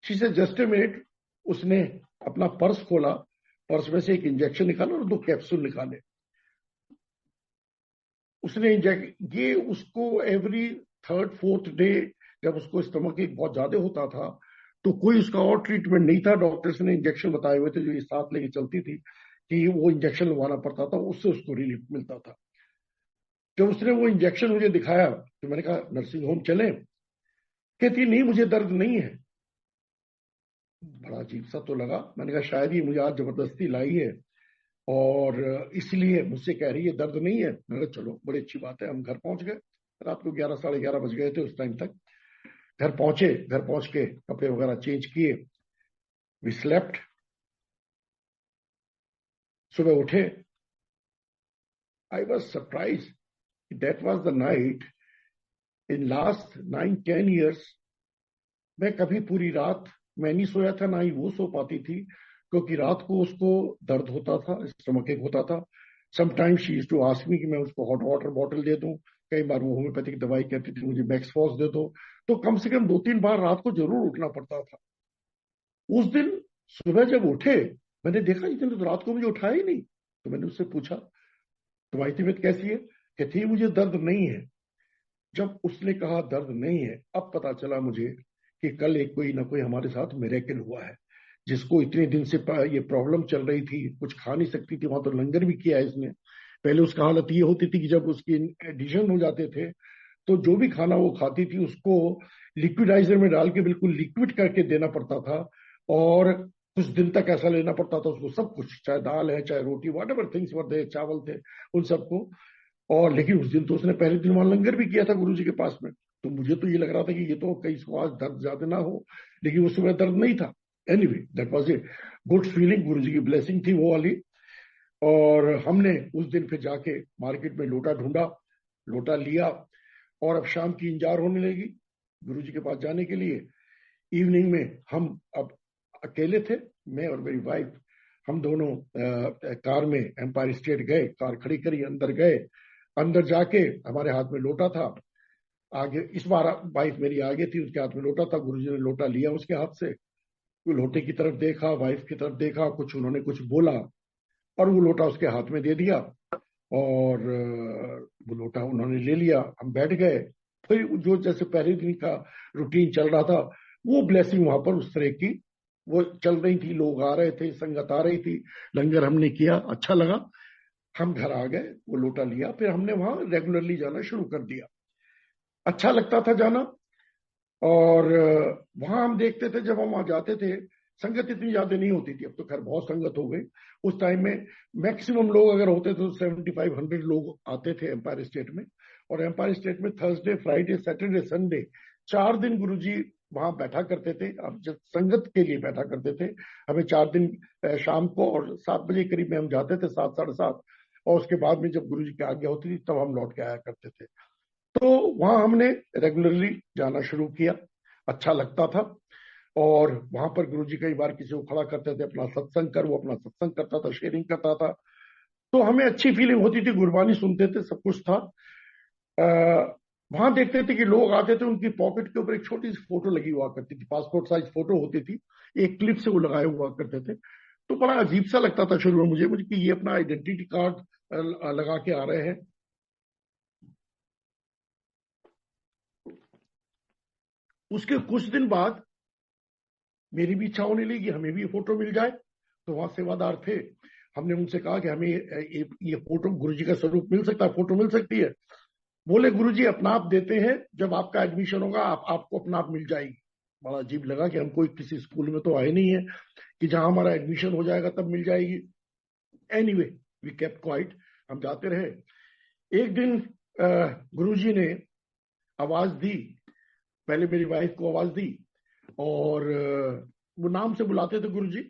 शी से जस्ट ए मिनट। उसने अपना पर्स खोला, पर्स में से एक इंजेक्शन निकाला और 2 कैप्सूल निकाले। उसने इंजेक्ट ये उसको एवरी थर्ड फोर्थ डे, जब उसको स्टमक एक बहुत ज्यादा होता था तो कोई उसका और ट्रीटमेंट नहीं था। डॉक्टर्स ने इंजेक्शन बताए हुए थे जो ये साथ लेके चलती थी कि वो इंजेक्शन लगवाना पड़ता था, उससे उसको रिलीफ मिलता था। जब उसने वो इंजेक्शन मुझे दिखाया तो मैंने कहा नर्सिंग होम चले। कहती नहीं मुझे दर्द नहीं है। बड़ा अजीब सा तो लगा। मैंने कहा शायद ये मुझे आज जबरदस्ती लाई है और इसलिए मुझसे कह रही है दर्द नहीं है। मैंने कहा चलो बड़ी अच्छी बात है। हम घर पहुंच गए। रात को 11 साढ़े 11 बज गए थे उस टाइम तक। घर पहुंचे, घर पहुंच के कपड़े वगैरह चेंज किए। We slept. सुबह उठे। I was surprise that was the night in last 9-10 years मैं कभी पूरी रात मैं नहीं सोया था, ना ही वो सो पाती थी, क्योंकि रात को उसको दर्द होता था, स्टमक एक होता था। Sometimes she used to ask me कि मैं उसको हॉट वाटर बॉटल दे दूं। कई बार वो होम्योपैथिक दवाई कहती थी मुझे मैक्सफॉस दे दो। तो कम से कम 2-3 बार रात को जरूर उठना पड़ता था। उस दिन सुबह जब उठे मैंने देखा इतने तो रात को मुझे उठाया ही नहीं। तो मैंने उससे पूछा तुम्हारी तबीयत कैसी है। कहती मुझे दर्द नहीं है। जब उसने कहा दर्द नहीं है, अब पता चला मुझे कि कल एक कोई ना कोई हमारे साथ मिरेकल हुआ है। जिसको इतने दिन से ये प्रॉब्लम चल रही थी, कुछ खा नहीं सकती थी, वहां तो लंगर भी किया है इसने। पहले उसका हालत ये होती थी कि जब उसकी एडिशन हो जाते थे तो जो भी खाना वो खाती थी उसको लिक्विडाइजर में डाल के बिल्कुल लिक्विड करके देना पड़ता था, और कुछ दिन तक ऐसा लेना पड़ता था उसको सब कुछ, चाहे दाल है चाहे रोटी, वॉट एवर थिंग्स वर दे, चावल थे, उन सबको। और लेकिन उस दिन तो उसने पहले दिन वहां लंगर भी किया था गुरु जी के पास में। तो मुझे तो ये लग रहा था कि ये तो कहीं इसको आज दर्द ज्यादा ना हो, लेकिन उस समय दर्द नहीं था। Anyway that was a good feeling, गुरु जी की ब्लेसिंग थी वो वाली। और हमने उस दिन फिर जाके मार्केट में लोटा ढूंढा, लोटा लिया, और अब शाम की इंतजार होने लगी गुरु जी के पास जाने के लिए। इवनिंग में हम अब अकेले थे, मैं और मेरी वाइफ। हम दोनों कार में एम्पायर स्टेट गए, कार खड़ी करी, अंदर गए। अंदर जाके हमारे हाथ में लोटा था। आगे इस बार वाइफ मेरी आगे थी, उसके हाथ में लोटा था। गुरुजी ने लोटा लिया उसके हाथ से, वो लोटे की तरफ देखा, वाइफ की तरफ देखा, कुछ उन्होंने कुछ बोला और वो लोटा उसके हाथ में दे दिया। और वो लोटा उन्होंने ले लिया, हम बैठ गए। फिर जो जैसे पहले दिन का रूटीन चल रहा था वो ब्लेसिंग वहां पर उस तरह की वो चल रही थी। लोग आ रहे थे, संगत आ रही थी, लंगर हमने किया, अच्छा लगा। हम घर आ गए, वो लोटा लिया, फिर हमने वहां रेगुलरली जाना शुरू कर दिया। अच्छा लगता था जाना। और वहां हम देखते थे जब हम वहां जाते थे संगत इतनी ज्यादा नहीं होती थी, अब तो खैर बहुत संगत हो गई। उस टाइम में मैक्सिमम लोग अगर होते थे तो 7500 लोग आते थे एम्पायर स्टेट में। और एम्पायर स्टेट में थर्सडे फ्राइडे सैटरडे संडे 4 दिन गुरुजी वहां बैठा करते थे। अब जब संगत के लिए बैठा करते थे, हमें 4 दिन शाम को और 7 बजे करीब में हम जाते थे, 7 साढ़े 7। और उसके बाद में जब गुरुजी की आज्ञा होती थी तब हम लौट के आया करते थे। तो वहां हमने रेगुलरली जाना शुरू किया, अच्छा लगता था। और वहां पर गुरुजी कई बार किसी को खड़ा करते थे अपना सत्संग कर, वो अपना सत्संग करता था, शेयरिंग करता था। तो हमें अच्छी फीलिंग होती थी, गुरबानी सुनते थे, सब कुछ था। वहां देखते थे कि लोग आते थे, उनकी पॉकेट के ऊपर एक छोटी सी फोटो लगी हुआ करती थी, पासपोर्ट साइज फोटो होती थी, एक क्लिप से वो लगाए हुआ करते थे। तो बड़ा अजीब सा लगता था शुरू में मुझे कि ये अपना आइडेंटिटी कार्ड लगा के आ रहे हैं। उसके कुछ दिन बाद मेरी भी इच्छा होने लगी कि हमें भी ये फोटो मिल जाए। तो वहां सेवादार थे, हमने उनसे कहा कि हमें ये फोटो गुरुजी का स्वरूप मिल सकता है, फोटो मिल सकती है। बोले गुरुजी अपना आप देते हैं, जब आपका एडमिशन होगा आपको अपना आप मिल जाएगी। बड़ा अजीब लगा कि हम कोई किसी स्कूल में तो आए नहीं है कि जहां हमारा एडमिशन हो जाएगा तब मिल जाएगी। एनीवे वी केप्ट क्वाइट, हम जाते रहे। एक दिन गुरुजी ने आवाज दी, पहले मेरी वाइफ को आवाज दी, और वो नाम से बुलाते थे गुरुजी।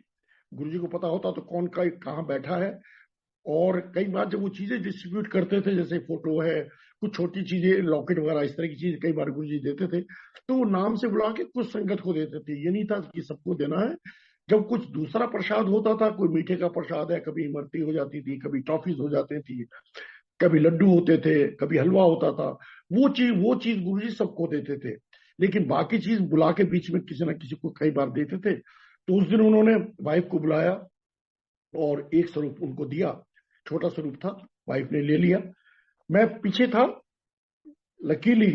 गुरुजी को पता होता तो कौन का कहाँ बैठा है। और कई बार जब वो चीजें डिस्ट्रीब्यूट करते थे, जैसे फोटो है, कुछ छोटी चीजें, लॉकेट वगैरह, इस तरह की चीज कई बार गुरुजी देते थे, तो वो नाम से बुला के कुछ संगत को देते थे। ये नहीं था कि सबको देना है। जब कुछ दूसरा प्रसाद होता था, कोई मीठे का प्रसाद है, कभी इमरती हो जाती थी, कभी टॉफीज हो जाती थी, कभी लड्डू होते थे, कभी हलवा होता था, वो चीज गुरुजी सबको देते थे। लेकिन बाकी चीज बुला के बीच में किसी ना किसी को कई बार देते थे। तो उस दिन उन्होंने वाइफ को बुलाया और एक स्वरूप उनको दिया, छोटा स्वरूप था, वाइफ ने ले लिया। मैं पीछे था। लकीली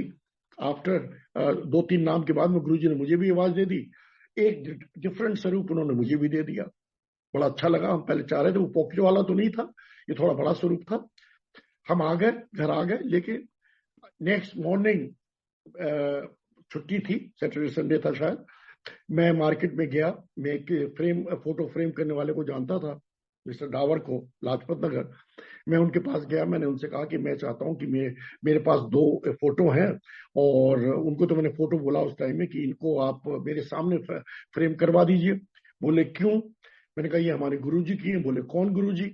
आफ्टर 2-3 नाम के बाद में गुरुजी ने मुझे भी आवाज दे दी। एक डिफरेंट स्वरूप उन्होंने मुझे भी दे दिया। बड़ा अच्छा लगा। हम पहले चाह रहे थे, वो पॉकेट वाला तो नहीं था, ये थोड़ा बड़ा स्वरूप था। हम आ गए, घर आ गए। लेकिन नेक्स्ट मॉर्निंग छुट्टी थी, सैटरडे संडे था शायद। मैं मार्केट में गया। मैं एक फोटो फ्रेम करने वाले को जानता था, मिस्टर डावर को, लाजपत नगर। मैं उनके पास गया। मैंने उनसे कहा कि मैं चाहता हूं कि मेरे पास 2 फोटो हैं, और उनको तो मैंने फोटो बोला उस टाइम में कि इनको आप मेरे सामने फ्रेम करवा दीजिए। बोले क्यों? मैंने कहा ये हमारे गुरुजी की है। बोले कौन गुरुजी?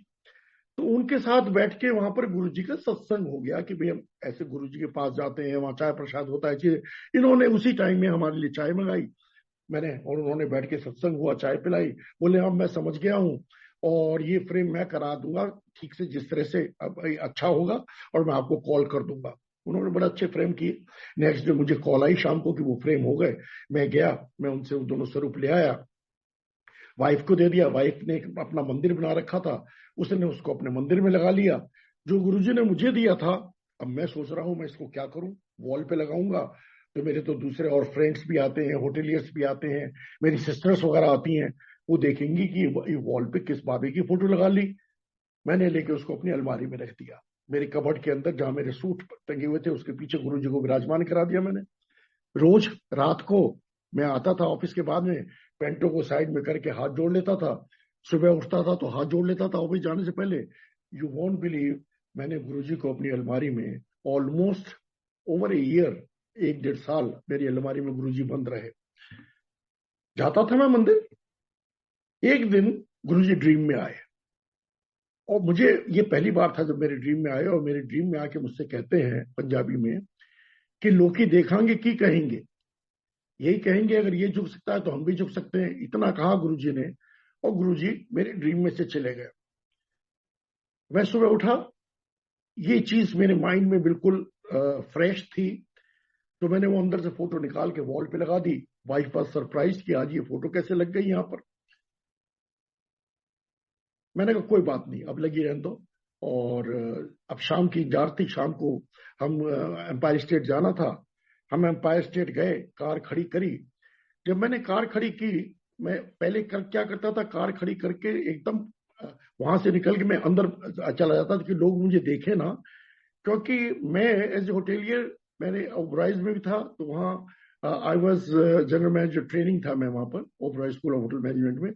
तो उनके साथ बैठ के वहां पर गुरुजी का सत्संग हो गया कि भाई हम ऐसे गुरुजी के पास जाते हैं, वहां चाय प्रसाद होता है, चीजें। इन्होंने उसी टाइम में हमारे लिए चाय मंगाई, मैंने, और उन्होंने बैठ के सत्संग हुआ, चाय पिलाई। बोले अब मैं समझ गया हूँ, और ये फ्रेम मैं करा दूंगा ठीक से, जिस तरह से अब अच्छा होगा, और मैं आपको कॉल कर दूंगा। उन्होंने बड़े अच्छे फ्रेम किए। नेक्स्ट डे मुझे कॉल आई शाम को कि वो फ्रेम हो गए। मैं गया, मैं उनसे वो दोनों स्वरूप ले आया, वाइफ को दे दिया। वाइफ ने अपना मंदिर बना रखा था, उसने उसको अपने मंदिर में लगा लिया। जो गुरुजी ने मुझे दिया था, अब मैं सोच रहा हूं मैं इसको क्या करूं, वॉल पे लगाऊंगा तो मेरे तो दूसरे और फ्रेंड्स भी आते हैं, होटेलियर्स भी आते हैं, मेरी सिस्टर्स वगैरह आती हैं, वो देखेंगी कि ये वॉल पे किस बाबे की फोटो लगा ली। मैंने लेके उसको अपनी अलमारी में रख दिया, मेरे कबर्ड के अंदर, जहां मेरे सूट टंगे हुए थे उसके पीछे गुरुजी को विराजमान करा दिया मैंने। रोज रात को मैं आता था ऑफिस के बाद में, पेंटो को साइड में करके हाथ जोड़ लेता था। सुबह उठता था तो हाथ जोड़ लेता था ऑफिस जाने से पहले। यू वॉन्ट बिलीव, मैंने गुरुजी को अपनी अलमारी में ऑलमोस्ट ओवर ए ईयर, 1-1.5 साल मेरी अलमारी में गुरुजी बंद रहे। जाता था मैं मंदिर। एक दिन गुरुजी ड्रीम में आए, और मुझे ये पहली बार था जब मेरे ड्रीम में आए, और मेरे ड्रीम में आके मुझसे कहते हैं पंजाबी में कि लोकी देखांगे की कहेंगे, यही कहेंगे अगर ये झुक सकता है तो हम भी झुक सकते हैं। इतना कहा गुरुजी ने, और गुरुजी मेरे ड्रीम में से चले गए। मैं सुबह उठा, ये चीज मेरे माइंड में बिल्कुल फ्रेश थी, तो मैंने वो अंदर से फोटो निकाल के वॉल पे लगा दी। वाइफ पास सरप्राइज कि आज ये फोटो कैसे लग गई यहां पर। मैंने कहा कोई बात नहीं, अब लगी रहने दो। और अब शाम की इंतजार थी, शाम को हम एम्पायर स्टेट जाना था। हम एम्पायर स्टेट गए, कार खड़ी करी। जब मैंने कार खड़ी की, मैं पहले क्या करता था, कार खड़ी करके एकदम वहां से निकल के मैं अंदर चला जाता था कि लोग मुझे देखे ना। क्योंकि मैं एज ए होटेलियर, मैंने ओबराइज में भी था, तो वहाँ I was general manager, training था मैं वहां पर ओबराइज स्कूल ऑफ होटल मैनेजमेंट में।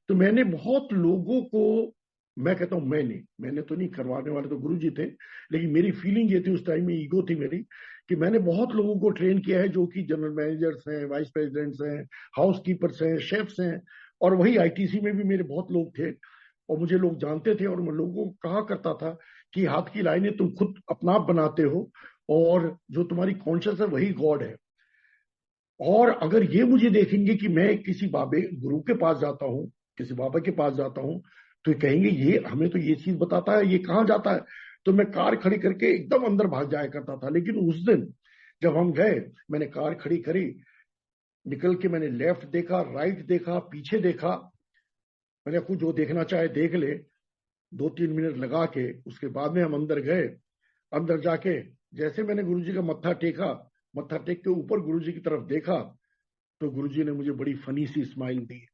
तो मैंने बहुत लोगों को, मैं कहता हूं मैंने तो नहीं, करवाने वाले तो गुरुजी थे, लेकिन मेरी फीलिंग ये थी उस टाइम में, ईगो थी मेरी, कि मैंने बहुत लोगों को ट्रेन किया है जो कि जनरल मैनेजर्स हैं, वाइस प्रेसिडेंट्स हैं, हाउस कीपर्स हैं, शेफ्स हैं। और वही आईटीसी में भी मेरे बहुत लोग थे, और मुझे लोग जानते थे। और मैं लोगों को कहा करता था कि हाथ की लाइनें तुम खुद अपना आप बनाते हो, और जो तुम्हारी कॉन्शियस है वही गॉड है। और अगर ये मुझे देखेंगे कि मैं किसी बाबे गुरु के पास जाता हूं, किसी बाबा के पास जाता हूं, तो ये कहेंगे ये हमें तो ये चीज बताता है, ये कहाँ जाता है। तो मैं कार खड़ी करके एकदम अंदर भाग जाया करता था। लेकिन उस दिन जब हम गए, मैंने कार खड़ी करी, निकल के मैंने लेफ्ट देखा, राइट देखा, पीछे देखा। मैंने कुछ जो देखना चाहे देख ले। 2-3 मिनट लगा के उसके बाद में हम अंदर गए। अंदर जाके जैसे मैंने गुरुजी का मत्था टेका, मत्था टेक के ऊपर गुरुजी की तरफ देखा, तो गुरुजी ने मुझे बड़ी फनी सी स्माइल दी।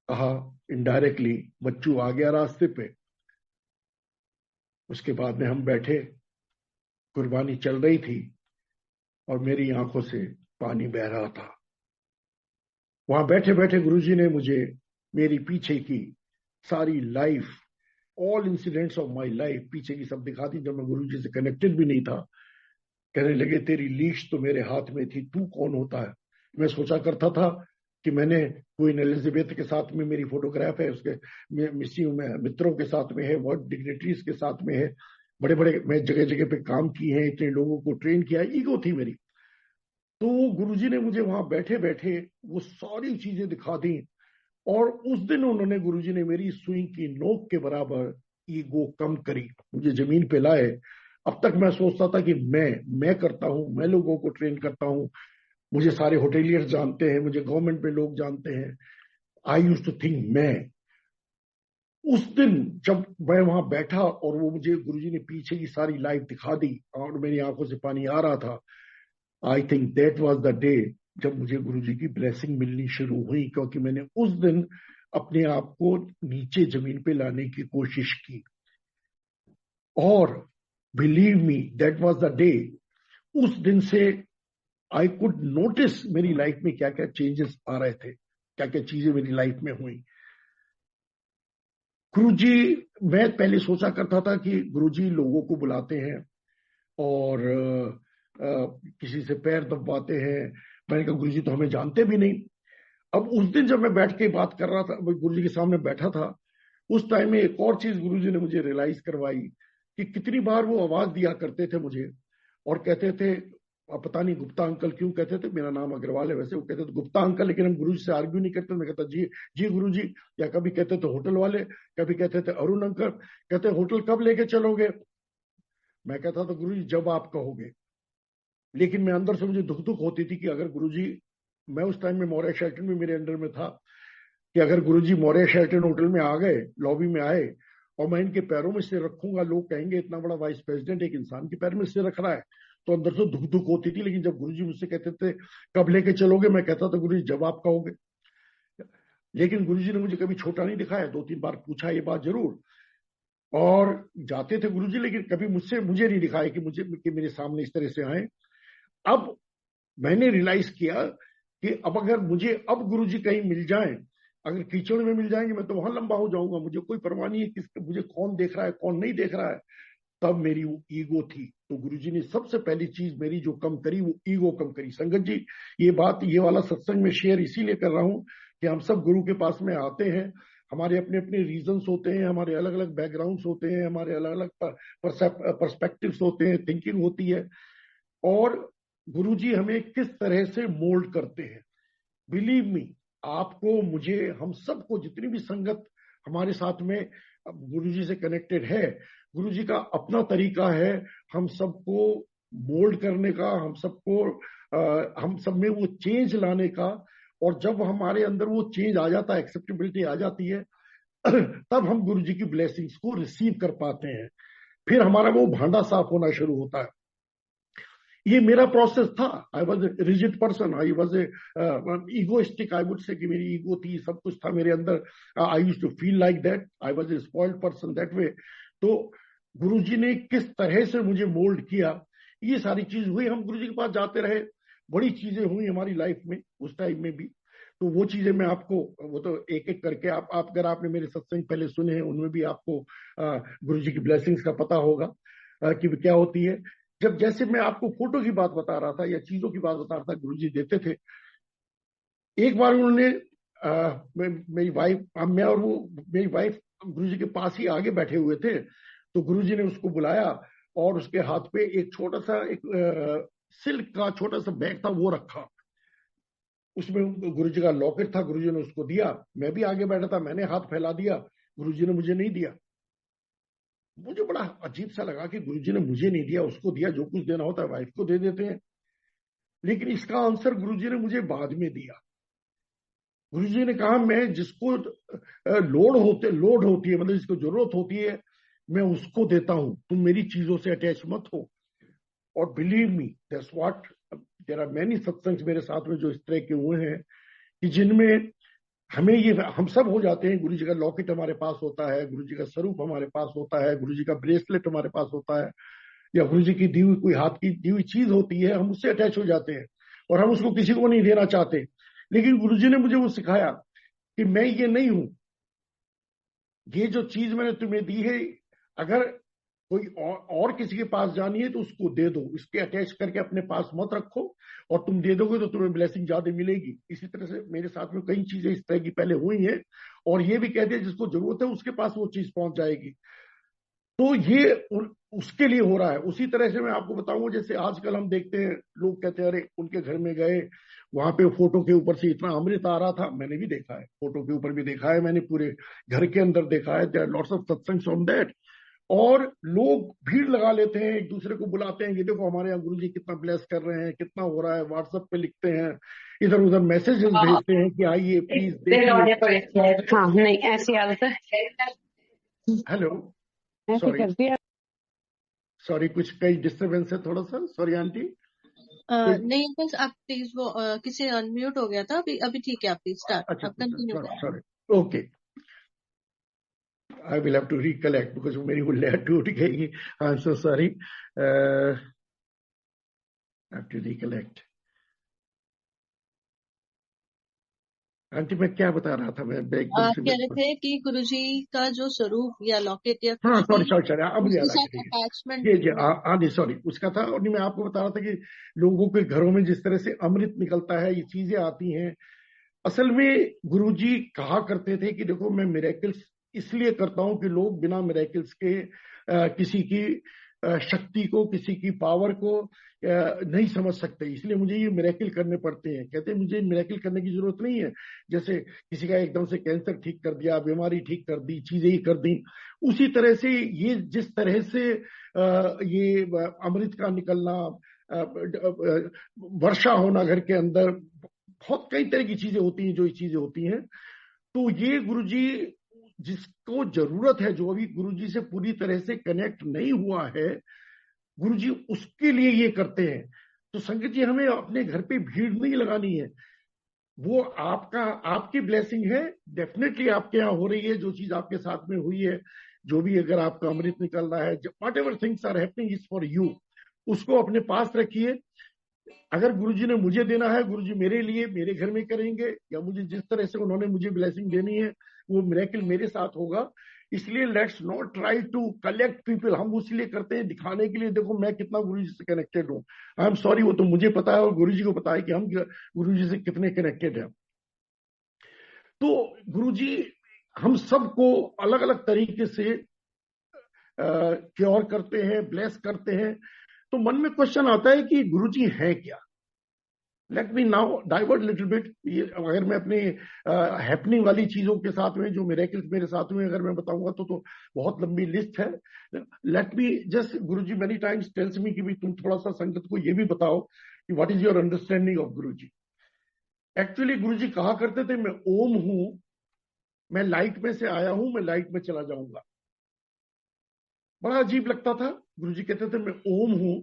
कहा इनडायरेक्टली, बच्चू आ गया रास्ते पे। उसके बाद में हम बैठे, कुर्बानी चल रही थी, और मेरी आंखों से पानी बह रहा था। वहां बैठे बैठे गुरुजी ने मुझे मेरी पीछे की सारी life all incidents of my life पीछे की सब दिखा दी, जब मैं गुरु जी से कनेक्टेड भी नहीं था। कहने लगे तेरी लीश तो मेरे हाथ में थी, तू कौन होता है। मैं सोचा करता था कि मैंने क्वीन एलिजाबेथ के साथ में मेरी फोटोग्राफ है, उसके मिसिंग में मित्रों के साथ में है, वर्ल्ड डिग्नेटरीज के साथ में है, बड़े बड़े मैं जगह जगह पे काम किए हैं, इतने लोगों को ट्रेन किया है, ईगो थी मेरी। तो गुरुजी ने मुझे वहां बैठे बैठे वो सारी चीजें दिखा दी, और उस दिन उन्होंने, गुरुजी ने मेरी सुई की नोक के बराबर ईगो कम करी, मुझे जमीन पे लाए। अब तक मैं सोचता था कि मैं करता हूं, मैं लोगों को ट्रेन करता हूं, मुझे सारे होटेलियर्स जानते हैं, मुझे गवर्नमेंट में लोग जानते हैं। आई यूज टू थिंक मैं। उस दिन जब मैं वहां बैठा और वो मुझे गुरुजी ने पीछे की सारी लाइफ दिखा दी और मेरी आंखों से पानी आ रहा था, I think that was the day जब मुझे गुरुजी की ब्लेसिंग मिलनी शुरू हुई, क्योंकि मैंने उस दिन अपने आप को नीचे जमीन पे लाने की कोशिश की। और believe me, that was the day. उस दिन से आई कुड नोटिस मेरी लाइफ में क्या क्या चेंजेस आ रहे थे, क्या क्या चीजें मेरी लाइफ में हुई। गुरुजी, मैं पहले सोचा करता था कि गुरुजी लोगों को बुलाते हैं और किसी से पैर दबाते हैं। मैंने कहा गुरुजी तो हमें जानते भी नहीं। अब उस दिन जब मैं बैठ के बात कर रहा था, गुरुजी के सामने बैठा था, उस टाइम में एक और चीज गुरुजी ने मुझे रियलाइज करवाई कि कितनी बार वो आवाज दिया करते थे मुझे और कहते थे, अब पता नहीं गुप्ता अंकल क्यों कहते थे, मेरा नाम अग्रवाल है वैसे, वो कहते थे गुप्ता अंकल, लेकिन हम गुरुजी से आर्ग्यू नहीं करते। मैं कहता जी जी गुरुजी, या कभी कहते थे होटल वाले, कभी कहते थे अरुण अंकल, कहते होटल कब लेके चलोगे। मैं कहता था गुरुजी जब आप कहोगे। लेकिन मैं अंदर से मुझे दुख दुख होती थी कि अगर गुरुजी, मैं उस टाइम में मौर्य शेल्टन में मेरे अंडर में था, कि अगर गुरुजी मौर्य शेल्टन होटल में आ गए, लॉबी में आए और मैं इनके पैरों में सिर रखूंगा, लोग कहेंगे इतना बड़ा वाइस प्रेसिडेंट एक इंसान के पैर में सिर रख रहा है। तो अंदर से दुख दुख होती थी। लेकिन जब गुरुजी मुझसे कहते थे कब लेके चलोगे, मैं कहता था गुरुजी जब आप कहोगे। लेकिन गुरुजी ने मुझे कभी छोटा नहीं दिखाया, 2-3 बार पूछा ये बात जरूर, और जाते थे गुरुजी, लेकिन कभी मुझे नहीं दिखाया कि मेरे सामने इस तरह से आए। अब मैंने रियलाइज किया कि अब अगर मुझे अब गुरुजी कहीं मिल जाएं, अगर कीचड़ में मिल जाएंगे, मैं तो वहां लंबा हो जाऊंगा, मुझे कोई परवाह नहीं है कि मुझे कौन देख रहा है कौन नहीं देख रहा है। तब मेरी वो ईगो थी। तो गुरुजी ने सबसे पहली चीज मेरी जो कम करी, वो ईगो कम करी। संगत जी, ये बात, ये वाला सत्संग में शेयर इसीलिए कर रहा हूं कि हम सब गुरु के पास में आते हैं, हमारे अपने अपने रीजंस होते हैं, हमारे अलग अलग बैकग्राउंड्स होते हैं, हमारे अलग अलग पर्सपेक्टिव्स होते हैं, थिंकिंग होती है, और गुरुजी हमें किस तरह से मोल्ड करते हैं। बिलीव मी, आपको, मुझे, हम सबको, जितनी भी संगत हमारे साथ में गुरुजी से कनेक्टेड है, गुरुजी का अपना तरीका है हम सबको मोल्ड करने का, हम सब में वो चेंज लाने का। और जब हमारे अंदर वो चेंज आ जाता है, एक्सेप्टेबिलिटी आ जाती है, तब हम गुरुजी की ब्लेसिंग्स को रिसीव कर पाते हैं। फिर हमारा वो भांडा साफ होना शुरू होता है। ये मेरा प्रोसेस था। आई was a rigid person, I was A egoistic, I would say कि मेरी ईगो थी, सब कुछ था मेरे अंदर। I used to feel like that, I was a spoiled person that way. तो गुरुजी ने किस तरह से मुझे मोल्ड किया, ये सारी चीज हुई। हम गुरुजी के पास जाते रहे, बड़ी चीजें हुई हमारी लाइफ में उस टाइम में भी। तो वो चीजें मैं आपको, वो तो एक एक करके आप अगर आपने मेरे सत्संग पहले सुने हैं, उनमें भी आपको गुरुजी की ब्लेसिंग्स का पता होगा कि क्या होती है। जब जैसे मैं आपको फोटो की बात बता रहा था या चीजों की बात बता रहा था, गुरुजी देते थे। एक बार उन्होंने मेरी वाइफ, मैं और वो, मेरी वाइफ गुरुजी के पास ही आगे बैठे हुए थे, तो गुरुजी ने उसको बुलाया और उसके हाथ पे एक छोटा सा, एक सिल्क का छोटा सा बैग था, वो रखा। उसमें गुरुजी का लॉकेट था, गुरुजी ने उसको दिया। मैं भी आगे बैठा था, मैंने हाथ फैला दिया, गुरुजी ने मुझे नहीं दिया। मुझे बड़ा अजीब सा लगा कि गुरुजी ने मुझे नहीं दिया, उसको दिया। जो कुछ देना होता है वाइफ को दे देते हैं। लेकिन इसका आंसर गुरुजी ने मुझे बाद में दिया। गुरुजी ने कहा, मैं जिसको लोड होती है, मतलब जिसको जरूरत होती है, मैं उसको देता हूं, तुम मेरी चीजों से अटैच मत हो। और believe me, that's what, there are many satsangs मेरे साथ में जो इस तरह के हुए हैं कि जिनमें हमें ये, हम सब हो जाते हैं। गुरुजी का लॉकेट हमारे पास होता है, गुरुजी का स्वरूप हमारे पास होता है, गुरुजी का ब्रेसलेट हमारे पास होता है, या गुरुजी की दी हुई कोई हाथ की दी हुई चीज होती है, हम उससे अटैच हो जाते हैं और हम उसको किसी को नहीं देना चाहते। लेकिन गुरुजी ने मुझे वो सिखाया कि मैं ये नहीं हूं, ये जो चीज मैंने तुम्हें दी है, अगर कोई और किसी के पास जानी है तो उसको दे दो, इसके अटैच करके अपने पास मत रखो, और तुम दे दोगे तो तुम्हें ब्लेसिंग ज्यादा मिलेगी। इसी तरह से मेरे साथ में कई चीजें इस तरह की पहले हुई हैं, और ये भी कहते हैं जिसको जरूरत है उसके पास वो चीज पहुंच जाएगी। तो ये उसके लिए हो रहा है। उसी तरह से मैं आपको बताऊंगा, जैसे आजकल हम देखते हैं लोग कहते हैं अरे उनके घर में गए, वहां पे फोटो के ऊपर से इतना अमृत आ रहा था। मैंने भी देखा है, फोटो के ऊपर भी देखा है, मैंने पूरे घर के अंदर देखा है। There are lots of satsangs on that. और लोग भीड़ लगा लेते हैं, एक दूसरे को बुलाते हैं, ये देखो हमारे यहाँ गुरु जी कितना ब्लेस कर रहे हैं, कितना हो रहा है, व्हाट्सएप पे लिखते हैं, इधर उधर मैसेजेस भेजते हैं कि आइए प्लीज देखिए। हाँ नहीं ऐसी आदत है। हेलो, ऐसी सॉरी करती है। सॉरी, कुछ कई डिस्टर्बेंस है थोड़ा सा, सॉरी आंटी। नहीं बस आप प्लीज वो किसी अनम्यूट हो गया था, अभी अभी ठीक है, आप प्लीज स्टार्ट, अच्छा, आप कंटिन्यू सॉरी करें। Sorry, okay. I will have to recollect because मेरी वो लैट टूट गई। I am so sorry, have to recollect. Aunty मैं क्या बता रहा था, मैं एकदम आप से कह रहे थे कि गुरुजी का जो स्वरूप या लॉकेट या हाँ, कुछ भी सॉरी सॉरी सॉरी, अब मुझे उसके याद आ साथ गया। ठीक अटैचमेंट। है, जी हाँ जी, सॉरी उसका था। और नहीं, मैं आपको बता रहा था कि लोगों के घरों में जिस तरह से अमृत निकलता है, ये चीजें आती हैं। असल में गुरुजी कहा करते थे कि देखो मैं मिरेकल्स इसलिए करता हूं कि लोग बिना मिरेकल्स के किसी की शक्ति को, किसी की पावर को नहीं समझ सकते, इसलिए मुझे ये मिरेकल करने पड़ते हैं। कहते हैं मुझे मिरेकल करने की जरूरत नहीं है, जैसे किसी का एकदम से कैंसर ठीक कर दिया, बीमारी ठीक कर दी, चीजें ही कर दी, उसी तरह से ये जिस तरह से ये अमृत का निकलना, वर्षा होना घर के अंदर, बहुत कई तरह की चीजें होती हैं जो ये चीजें होती हैं। तो ये गुरुजी जिसको जरूरत है, जो अभी गुरुजी से पूरी तरह से कनेक्ट नहीं हुआ है, गुरुजी उसके लिए ये करते हैं। तो संगत जी, हमें अपने घर पे भीड़ नहीं लगानी है। वो आपका, आपकी ब्लेसिंग है, डेफिनेटली आपके यहाँ हो रही है, जो चीज आपके साथ में हुई है, जो भी अगर आपका अमृत निकल रहा है, whatever things are happening is for you. उसको अपने पास रखिए। अगर गुरुजी ने मुझे देना है, गुरुजी मेरे लिए मेरे घर में करेंगे, या मुझे जिस तरह से उन्होंने मुझे ब्लेसिंग देनी है वो मिरेकल मेरे साथ होगा। इसलिए let's not try to collect people. हम उसलिए करते हैं दिखाने के लिए, देखो मैं कितना गुरुजी से कनेक्टेड हूं। आई एम सॉरी, वो तो मुझे पता है और गुरुजी को पता है कि हम गुरुजी से कितने कनेक्टेड हैं। तो गुरुजी हम सबको अलग अलग तरीके से क्योर करते हैं, ब्लेस करते हैं। तो मन में क्वेश्चन आता है कि गुरुजी है क्या। Let me now divert little bit. अगर मैं अपनी हैपनिंग वाली चीजों के साथ में, जो मिरेकल्स मेरे साथ में अगर मैं बताऊंगा तो बहुत लंबी लिस्ट है। लेट मी जस्ट, गुरुजी मेनी टाइम्स टेल्स मी कि भी तुम थोड़ा सा संगत को ये भी बताओ कि what is your understanding of Guruji. Actually Guruji कहा करते थे मैं ओम हूं, मैं लाइट में से आया हूं, मैं लाइट में चला जाऊंगा। बड़ा अजीब लगता था। गुरुजी कहते थे मैं ओम हूं।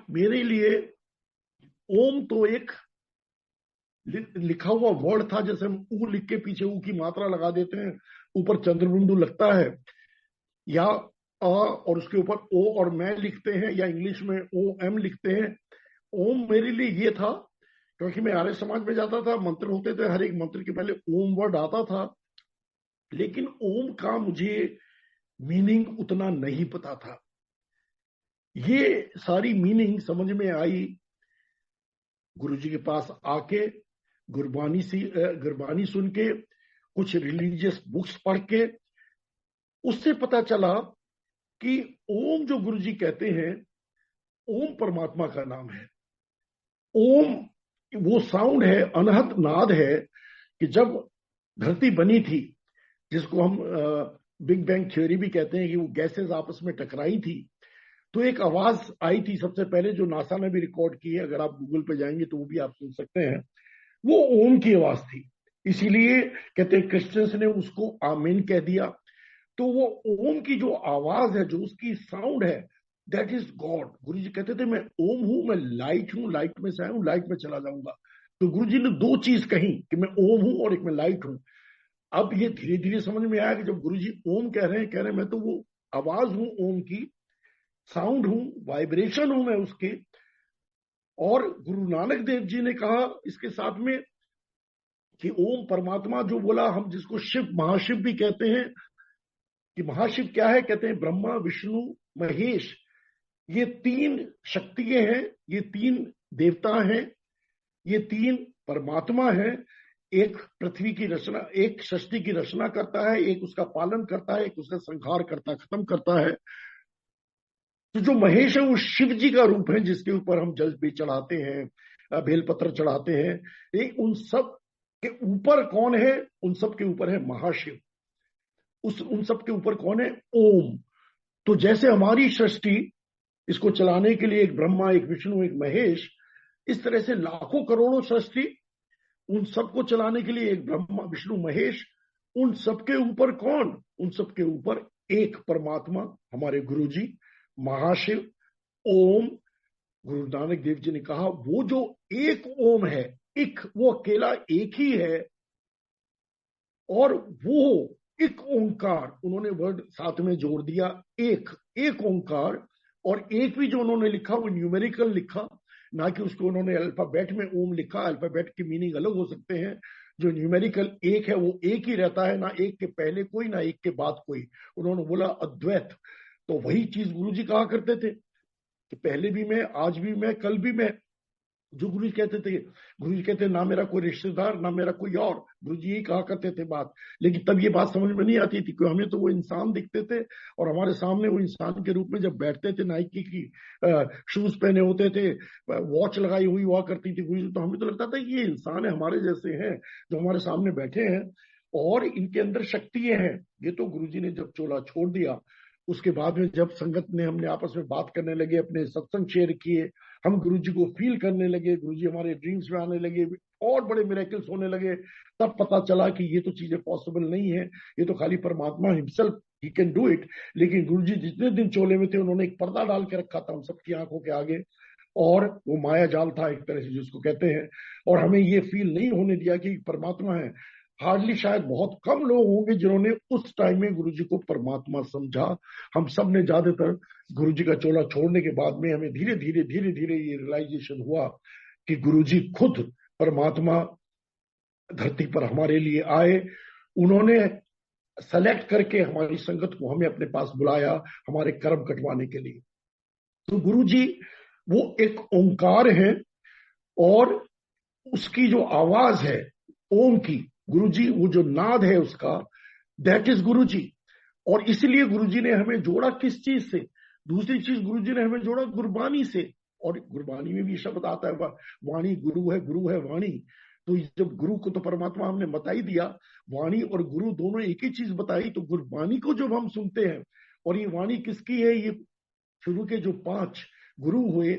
मेरे लिए ओम तो एक लिखा हुआ वर्ड था, जैसे हम ऊ लिख के पीछे ऊ की मात्रा लगा देते हैं, ऊपर चंद्रबिंदु लगता है, या अ और उसके ऊपर ओ और मैं लिखते हैं, या इंग्लिश में ओ एम लिखते हैं। ओम मेरे लिए ये था, क्योंकि मैं आर्य समाज में जाता था, मंत्र होते थे, हर एक मंत्र के पहले ओम वर्ड आता था। लेकिन ओम का मुझे मीनिंग उतना नहीं पता था। ये सारी मीनिंग समझ में आई गुरुजी के पास आके, गुरबानी सुन के, कुछ रिलीजियस बुक्स पढ़ के। उससे पता चला कि ओम जो गुरुजी कहते हैं, ओम परमात्मा का नाम है। ओम वो साउंड है, अनहद नाद है, कि जब धरती बनी थी, जिसको हम बिग बैंग थ्योरी भी कहते हैं, कि वो गैसेस आपस में टकराई थी, तो एक आवाज आई थी सबसे पहले, जो नासा ने भी रिकॉर्ड की है, अगर आप गूगल पे जाएंगे तो वो भी आप सुन सकते हैं। वो ओम की आवाज थी। इसीलिए कहते हैं क्रिश्चियंस ने उसको आमीन कह दिया। तो वो ओम की जो आवाज है, जो उसकी साउंड है, दैट इज गॉड। गुरु जी कहते थे मैं ओम हूं, मैं लाइट हूं, लाइट में से आया हूं, लाइट में चला जाऊंगा। तो गुरु जी ने दो चीज कही, कि मैं ओम हूं और एक मैं लाइट हूं। अब ये धीरे धीरे समझ में आया कि जब गुरु जी ओम कह रहे हैं, मैं तो वो आवाज हूं ओम की, साउंड हूं, वाइब्रेशन हूं मैं उसके। और गुरु नानक देव जी ने कहा इसके साथ में कि ओम परमात्मा जो बोला, हम जिसको शिव महाशिव भी कहते हैं, कि महाशिव क्या है? कहते हैं ब्रह्मा विष्णु महेश, ये तीन शक्तियां हैं, ये तीन देवता हैं, ये तीन परमात्मा है। एक पृथ्वी की रचना, एक सृष्टि की रचना करता है, एक उसका पालन करता है, एक उसका संहार करता, खत्म करता है। तो जो महेश है वो शिव जी का रूप है, जिसके ऊपर हम जल भी चढ़ाते हैं, बेलपत्र चढ़ाते हैं। उन सब के ऊपर कौन है? उन सब के ऊपर है महाशिव। उन सब के ऊपर कौन है? ओम। तो जैसे हमारी सृष्टि, इसको चलाने के लिए एक ब्रह्मा, एक विष्णु, एक महेश, इस तरह से लाखों करोड़ों सृष्टि, उन सबको चलाने के लिए एक ब्रह्मा विष्णु महेश, उन सबके ऊपर कौन? उन सबके ऊपर एक परमात्मा, हमारे गुरु जी महाशिव ओम। गुरु नानक देव जी ने कहा वो जो एक ओम है, वो अकेला एक ही है, और वो एक ओंकार, उन्होंने वर्ड साथ में जोड़ दिया, एक ओंकार। और एक भी जो उन्होंने लिखा वो न्यूमेरिकल लिखा, ना कि उसको उन्होंने अल्फाबेट में ओम लिखा। अल्फाबेट की मीनिंग अलग हो सकते हैं। जो न्यूमेरिकल एक है वो एक ही रहता है, ना एक के पहले कोई, ना एक के बाद कोई। उन्होंने बोला अद्वैत। तो वही चीज गुरुजी कहा करते थे कि पहले भी मैं, आज भी मैं, कल भी मैं। जो गुरु जी कहते थे, गुरु जी कहते ना मेरा कोई रिश्तेदार, ना मेरा कोई और, गुरु जी यही कहा करते थे बात। लेकिन तब ये बात समझ में नहीं आती थी, क्योंकि हमें तो वो इंसान दिखते थे, और हमारे सामने वो इंसान के रूप में जब बैठते थे, नाइकी की शूज पहने होते थे, वॉच लगाई हुई हुआ करती थी गुरु जी, तो हमें तो लगता था ये इंसान है, हमारे जैसे हैं, जो हमारे सामने बैठे हैं, और इनके अंदर शक्तियां हैं। ये तो गुरु जी ने जब चोला छोड़ दिया, उसके बाद में जब संगत ने, हमने आपस में बात करने लगे, अपने सत्संग शेयर किए, हम गुरुजी को फील करने लगे, गुरुजी हमारे ड्रीम्स में आने लगे, और बड़े मिरेकल्स होने लगे, तब पता चला कि ये तो चीजें पॉसिबल नहीं है, ये तो खाली परमात्मा himself he can do it. लेकिन गुरुजी जितने दिन चोले में थे, उन्होंने एक पर्दा डाल के रखा था हम सबकी आंखों के आगे, और वो माया जाल था एक तरह से जिसको कहते हैं, और हमें ये फील नहीं होने दिया कि परमात्मा है। हार्डली, शायद बहुत कम लोग होंगे जिन्होंने उस टाइम में गुरुजी को परमात्मा समझा। हम सब ने ज्यादातर गुरुजी का चोला छोड़ने के बाद में हमें धीरे धीरे धीरे धीरे ये रियलाइजेशन हुआ कि गुरुजी खुद परमात्मा धरती पर हमारे लिए आए। उन्होंने सेलेक्ट करके हमारी संगत को हमें अपने पास बुलाया, हमारे कर्म कटवाने के लिए। तो गुरुजी वो एक ओंकार है, और उसकी जो आवाज है ओम की, गुरुजी वो जो नाद है उसका, दैट इज गुरुजी। और इसलिए गुरुजी ने हमें जोड़ा किस चीज से? दूसरी चीज, गुरुजी ने हमें जोड़ा गुरबानी से। और गुरबानी में भी शब्द आता है, वाणी गुरु है वाणी। तो जब गुरु को तो परमात्मा हमने बता ही दिया, वाणी और गुरु दोनों एक ही चीज बताई। तो गुरबानी को जब हम सुनते हैं, और ये वाणी किसकी है? ये शुरू के जो 5 गुरु हुए,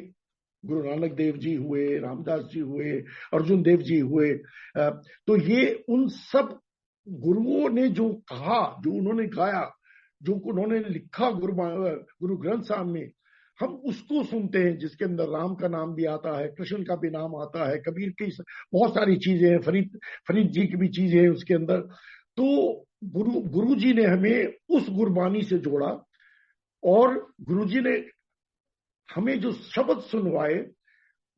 गुरु नानक देव जी हुए, रामदास जी हुए, अर्जुन देव जी हुए, तो ये उन सब गुरुओं ने जो कहा, जो उन्होंने गाया, जो उन्होंने लिखा गुरु ग्रंथ साहब में, हम उसको सुनते हैं, जिसके अंदर राम का नाम भी आता है, कृष्ण का भी नाम आता है, कबीर की बहुत सारी चीजें हैं, फरीद जी की भी चीजें हैं उसके अंदर। तो गुरु जी ने हमें उस गुरबानी से जोड़ा, और गुरु जी ने हमें जो शब्द सुनवाए,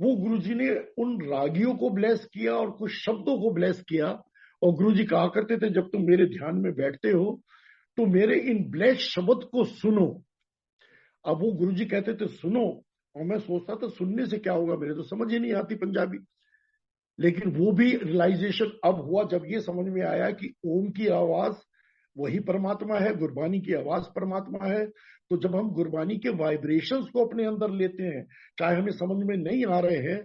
वो गुरुजी ने उन रागियों को ब्लेस किया और कुछ शब्दों को ब्लेस किया। और गुरुजी कहा करते थे, जब तुम मेरे ध्यान में बैठते हो तो मेरे इन ब्लेस शब्द को सुनो। अब वो गुरुजी कहते थे सुनो, और मैं सोचता था सुनने से क्या होगा, मेरे तो समझ ही नहीं आती पंजाबी। लेकिन वो भी रियलाइजेशन अब हुआ जब ये समझ में आया कि ओम की आवाज वही परमात्मा है, गुरबानी की आवाज परमात्मा है। तो जब हम गुरबानी के वाइब्रेशंस को अपने अंदर लेते हैं, चाहे हमें समझ में नहीं आ रहे हैं,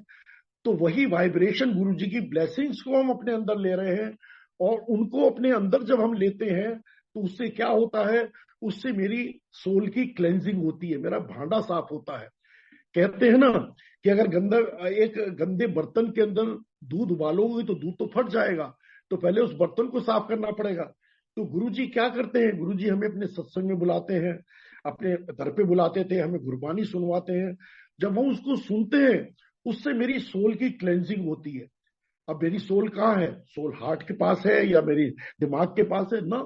तो वही वाइब्रेशन गुरु जी की ब्लेसिंग्स को हम अपने अंदर ले रहे हैं। और उनको अपने अंदर जब हम लेते हैं, तो उससे क्या होता है? उससे मेरी सोल की क्लेंजिंग होती है, मेरा भांडा साफ होता है। कहते हैं ना कि अगर एक गंदे बर्तन के अंदर दूध उबालोगे तो दूध तो फट जाएगा, तो पहले उस बर्तन को साफ करना पड़ेगा। तो गुरुजी क्या करते हैं? गुरुजी हमें अपने सत्संग में बुलाते हैं, अपने दर पे बुलाते थे, हमें गुरबानी सुनवाते हैं। जब हम उसको सुनते हैं, उससे मेरी सोल की क्लेंजिंग होती है। अब मेरी सोल कहाँ है? सोल हार्ट के पास है या मेरी दिमाग के पास है? ना,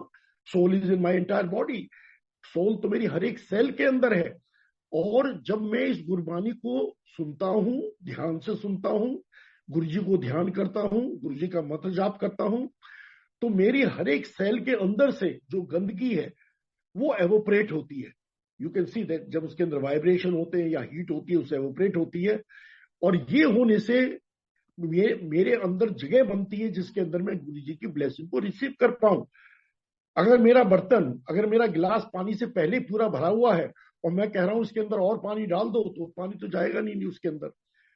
soul is in my entire body. Soul तो मेरी हर एक सेल के अंदर है। और जब मैं इस गुरबानी को सुनता हूं, ध्यान से सुनता हूं, गुरु जी को ध्यान करता हूं, गुरु जी का मंत्र जाप करता हूं, तो मेरी हर एक सेल के अंदर से जो गंदगी है वो एवोपरेट होती है। यू कैन सी दैट जब उसके अंदर वाइब्रेशन होते हैं या हीट होती है, उससे एवोपरेट होती है। और ये होने से मेरे अंदर जगह बनती है जिसके अंदर मैं गुरु जी की ब्लेसिंग को रिसीव कर पाऊं। अगर मेरा बर्तन, अगर मेरा गिलास पानी से पहले पूरा भरा हुआ है और मैं कह रहा हूं इसके अंदर और पानी डाल दो, तो पानी तो जाएगा नहीं उसके अंदर,